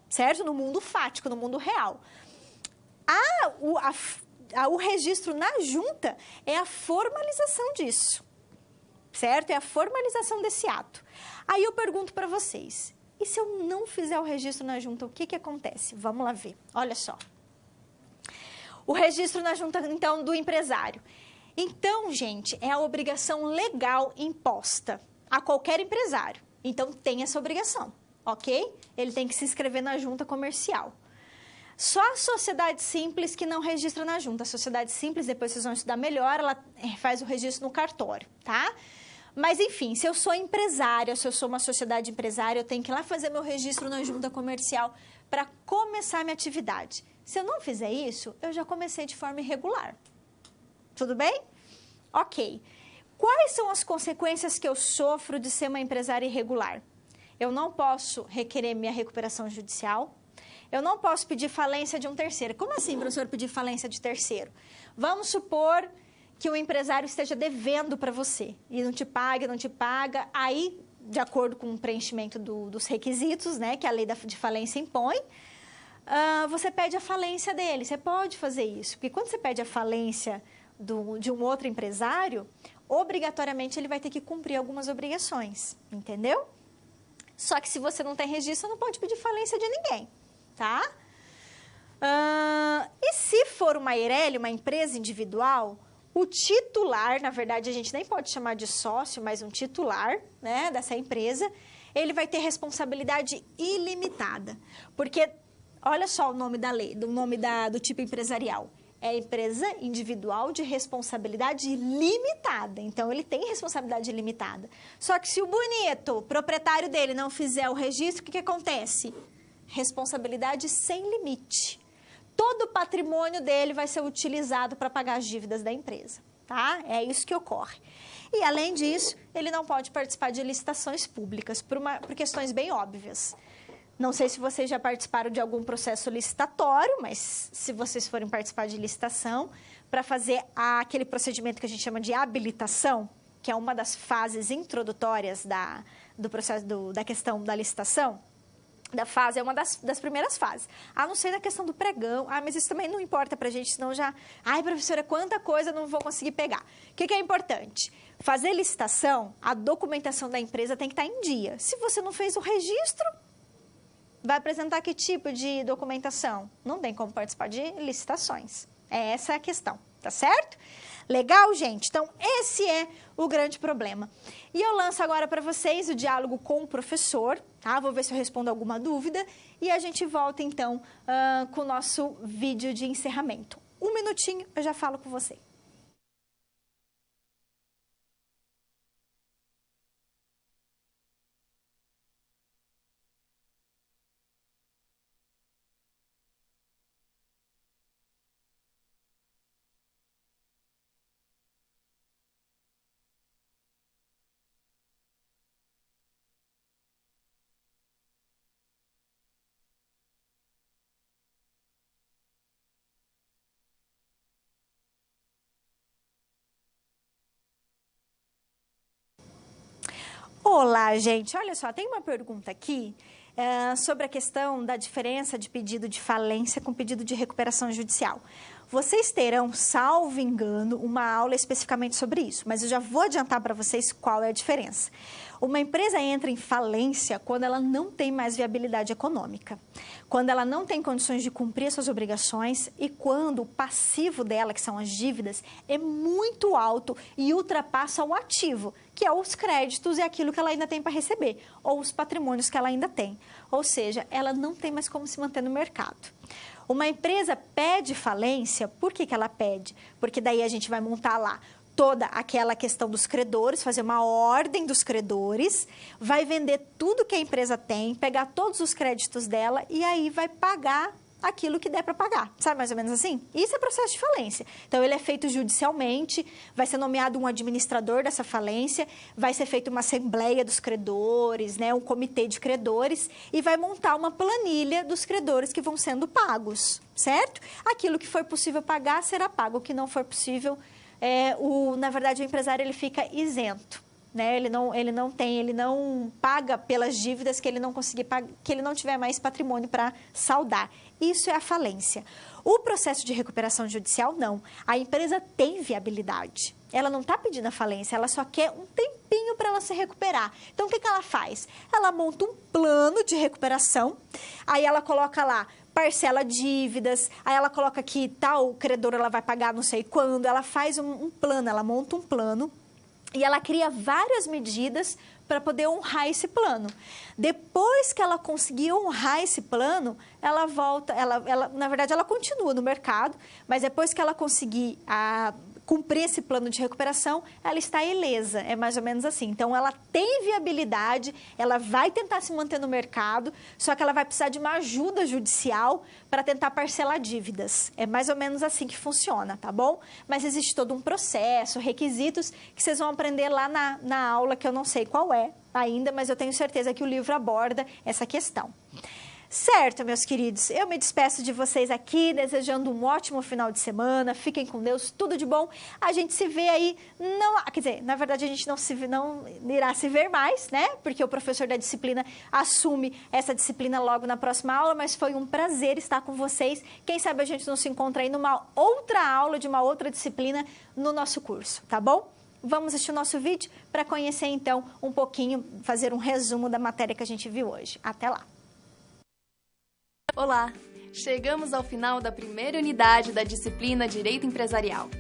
certo? No mundo fático, no mundo real. O registro na junta é a formalização disso, certo? É a formalização desse ato. Aí eu pergunto para vocês, e se eu não fizer o registro na junta, o que acontece? Vamos lá ver. Olha só. O registro na junta, então, do empresário. Então, gente, é a obrigação legal imposta a qualquer empresário. Então, tem essa obrigação, ok? Ele tem que se inscrever na junta comercial. Só a sociedade simples que não registra na junta. A sociedade simples, depois vocês vão estudar melhor, ela faz o registro no cartório, tá? Mas, enfim, se eu sou empresária, se eu sou uma sociedade empresária, eu tenho que ir lá fazer meu registro na junta comercial para começar a minha atividade. Se eu não fizer isso, eu já comecei de forma irregular. Tudo bem? Ok. Quais são as consequências que eu sofro de ser uma empresária irregular? Eu não posso requerer minha recuperação judicial. Eu não posso pedir falência de um terceiro. Como assim, professor, pedir falência de terceiro? Vamos supor que o empresário esteja devendo para você e não te paga. Aí, de acordo com o preenchimento dos requisitos, né, que a lei de falência impõe, você pede a falência dele. Você pode fazer isso, porque quando você pede a falência de um outro empresário, obrigatoriamente ele vai ter que cumprir algumas obrigações, entendeu? Só que se você não tem registro, você não pode pedir falência de ninguém, tá? E se for uma EIRELI, uma empresa individual, o titular, na verdade a gente nem pode chamar de sócio, mas um titular, né, dessa empresa, ele vai ter responsabilidade ilimitada, porque olha só o nome da lei, do tipo empresarial. É empresa individual de responsabilidade limitada. Então, ele tem responsabilidade limitada. Só que se o bonito, o proprietário dele, não fizer o registro, o que acontece? Responsabilidade sem limite. Todo o patrimônio dele vai ser utilizado para pagar as dívidas da empresa, tá? É isso que ocorre. E, além disso, ele não pode participar de licitações públicas por questões bem óbvias. Não sei se vocês já participaram de algum processo licitatório, mas se vocês forem participar de licitação, para fazer aquele procedimento que a gente chama de habilitação, que é uma das fases introdutórias do processo da questão da licitação, é uma das primeiras fases. A não ser na questão do pregão. Mas isso também não importa para a gente, senão já... Ai, professora, quanta coisa não vou conseguir pegar. O que é importante? Fazer licitação, a documentação da empresa tem que estar em dia. Se você não fez o registro, vai apresentar que tipo de documentação? Não tem como participar de licitações. Essa é a questão, tá certo? Legal, gente? Então, esse é o grande problema. E eu lanço agora para vocês o diálogo com o professor, tá? Vou ver se eu respondo alguma dúvida e a gente volta, então, com o nosso vídeo de encerramento. Um minutinho, eu já falo com você. Olá, gente. Olha só, tem uma pergunta aqui sobre a questão da diferença de pedido de falência com pedido de recuperação judicial. Vocês terão, salvo engano, uma aula especificamente sobre isso, mas eu já vou adiantar para vocês qual é a diferença. Uma empresa entra em falência quando ela não tem mais viabilidade econômica, quando ela não tem condições de cumprir as suas obrigações e quando o passivo dela, que são as dívidas, é muito alto e ultrapassa o ativo, que é os créditos e aquilo que ela ainda tem para receber, ou os patrimônios que ela ainda tem. Ou seja, ela não tem mais como se manter no mercado. Uma empresa pede falência, por que ela pede? Porque daí a gente vai montar lá toda aquela questão dos credores, fazer uma ordem dos credores, vai vender tudo que a empresa tem, pegar todos os créditos dela e aí vai pagar aquilo que der para pagar. Sabe mais ou menos assim? Isso é processo de falência. Então, ele é feito judicialmente, vai ser nomeado um administrador dessa falência, vai ser feita uma assembleia dos credores, né, um comitê de credores e vai montar uma planilha dos credores que vão sendo pagos, certo? Aquilo que for possível pagar será pago, o que não for possível, na verdade, o empresário ele fica isento. Né? Ele não paga pelas dívidas que ele não conseguir pagar, que ele não tiver mais patrimônio para saldar. Isso é a falência. O processo de recuperação judicial, não. A empresa tem viabilidade. Ela não está pedindo a falência, ela só quer um tempinho para ela se recuperar. Então, o que ela faz? Ela monta um plano de recuperação, aí ela coloca lá, parcela dívidas, aí ela coloca que tal credor ela vai pagar não sei quando, ela faz um plano, ela monta um plano, e ela cria várias medidas para poder honrar esse plano. Depois que ela conseguir honrar esse plano, ela volta, na verdade, ela continua no mercado, mas depois que ela conseguir cumprir esse plano de recuperação, ela está ilesa, é mais ou menos assim. Então, ela tem viabilidade, ela vai tentar se manter no mercado, só que ela vai precisar de uma ajuda judicial para tentar parcelar dívidas. É mais ou menos assim que funciona, tá bom? Mas existe todo um processo, requisitos que vocês vão aprender lá na aula, que eu não sei qual é ainda, mas eu tenho certeza que o livro aborda essa questão. Certo, meus queridos, eu me despeço de vocês aqui, desejando um ótimo final de semana, fiquem com Deus, tudo de bom, a gente se vê aí, quer dizer, na verdade a gente não irá se ver mais, né, porque o professor da disciplina assume essa disciplina logo na próxima aula, mas foi um prazer estar com vocês, quem sabe a gente não se encontra aí numa outra aula de uma outra disciplina no nosso curso, tá bom? Vamos assistir o nosso vídeo para conhecer então um pouquinho, fazer um resumo da matéria que a gente viu hoje. Até lá! Olá! Chegamos ao final da primeira unidade da disciplina Direito Empresarial.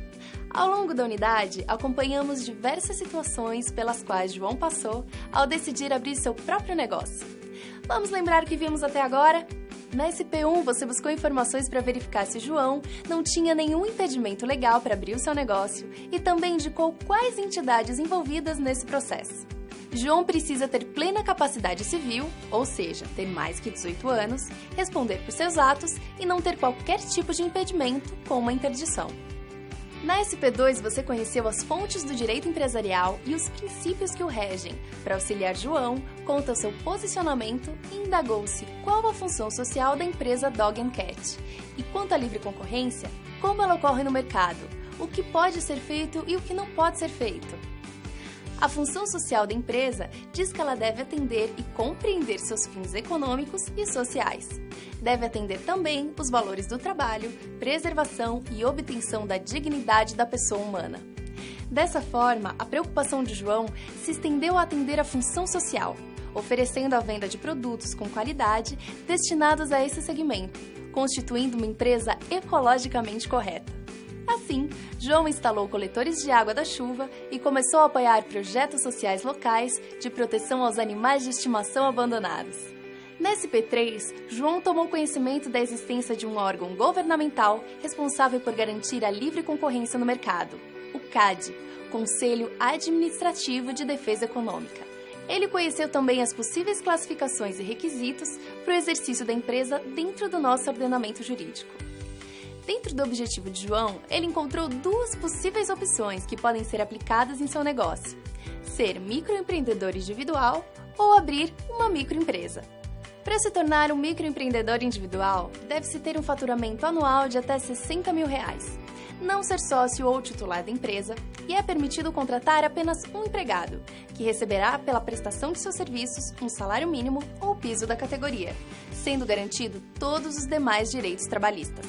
Ao longo da unidade, acompanhamos diversas situações pelas quais João passou ao decidir abrir seu próprio negócio. Vamos lembrar o que vimos até agora? Na SP1, você buscou informações para verificar se João não tinha nenhum impedimento legal para abrir o seu negócio e também indicou quais entidades envolvidas nesse processo. João precisa ter plena capacidade civil, ou seja, ter mais que 18 anos, responder por seus atos e não ter qualquer tipo de impedimento, como a interdição. Na SP2, você conheceu as fontes do direito empresarial e os princípios que o regem. Para auxiliar João, conta o seu posicionamento e indagou-se qual a função social da empresa Dog & Cat. E quanto à livre concorrência, como ela ocorre no mercado, o que pode ser feito e o que não pode ser feito. A função social da empresa diz que ela deve atender e compreender seus fins econômicos e sociais. Deve atender também os valores do trabalho, preservação e obtenção da dignidade da pessoa humana. Dessa forma, a preocupação de João se estendeu a atender a função social, oferecendo a venda de produtos com qualidade destinados a esse segmento, constituindo uma empresa ecologicamente correta. Assim, João instalou coletores de água da chuva e começou a apoiar projetos sociais locais de proteção aos animais de estimação abandonados. Na SP3, João tomou conhecimento da existência de um órgão governamental responsável por garantir a livre concorrência no mercado, o CAD, Conselho Administrativo de Defesa Econômica. Ele conheceu também as possíveis classificações e requisitos para o exercício da empresa dentro do nosso ordenamento jurídico. Dentro do objetivo de João, ele encontrou duas possíveis opções que podem ser aplicadas em seu negócio: ser microempreendedor individual ou abrir uma microempresa. Para se tornar um microempreendedor individual, deve-se ter um faturamento anual de até R$60 mil, não ser sócio ou titular da empresa e é permitido contratar apenas um empregado, que receberá pela prestação de seus serviços um salário mínimo ou piso da categoria, sendo garantido todos os demais direitos trabalhistas.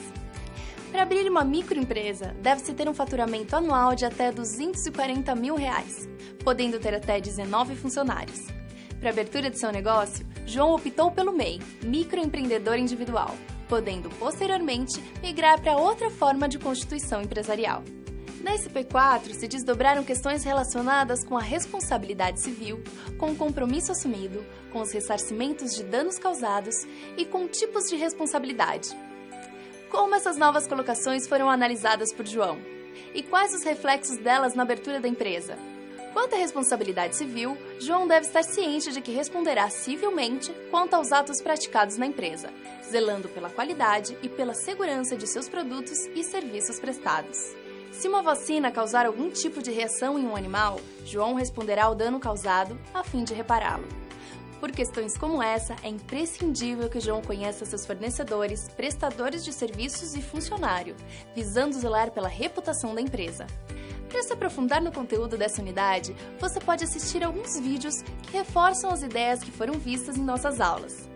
Para abrir uma microempresa, deve-se ter um faturamento anual de até R$ 240 mil, podendo ter até 19 funcionários. Para a abertura de seu negócio, João optou pelo MEI, microempreendedor individual, podendo posteriormente migrar para outra forma de constituição empresarial. Na SP4 se desdobraram questões relacionadas com a responsabilidade civil, com o compromisso assumido, com os ressarcimentos de danos causados e com tipos de responsabilidade. Como essas novas colocações foram analisadas por João? E quais os reflexos delas na abertura da empresa? Quanto à responsabilidade civil, João deve estar ciente de que responderá civilmente quanto aos atos praticados na empresa, zelando pela qualidade e pela segurança de seus produtos e serviços prestados. Se uma vacina causar algum tipo de reação em um animal, João responderá ao dano causado a fim de repará-lo. Por questões como essa, é imprescindível que João conheça seus fornecedores, prestadores de serviços e funcionário, visando zelar pela reputação da empresa. Para se aprofundar no conteúdo dessa unidade, você pode assistir alguns vídeos que reforçam as ideias que foram vistas em nossas aulas.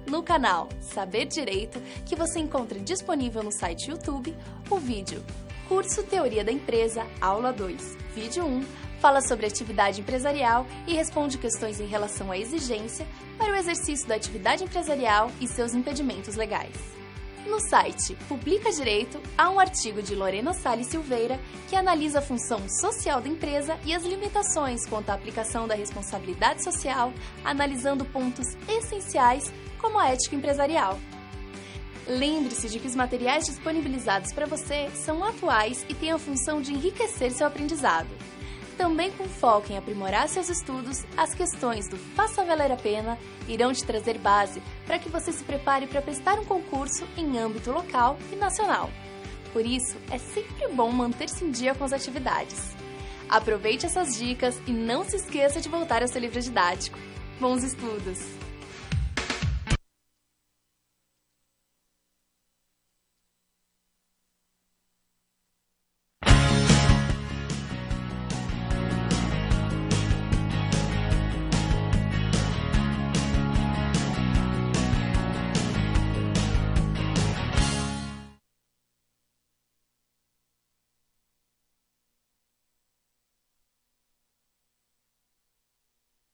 No canal Saber Direito, que você encontra disponível no site YouTube, o vídeo Curso Teoria da Empresa, Aula 2, Vídeo 1, fala sobre atividade empresarial e responde questões em relação à exigência para o exercício da atividade empresarial e seus impedimentos legais. No site Publica Direito, há um artigo de Lorena Salles Silveira que analisa a função social da empresa e as limitações quanto à aplicação da responsabilidade social, analisando pontos essenciais como a ética empresarial. Lembre-se de que os materiais disponibilizados para você são atuais e têm a função de enriquecer seu aprendizado. Também com foco em aprimorar seus estudos, as questões do Faça Valer a Pena irão te trazer base para que você se prepare para prestar um concurso em âmbito local e nacional. Por isso, é sempre bom manter-se em dia com as atividades. Aproveite essas dicas e não se esqueça de voltar ao seu livro didático. Bons estudos!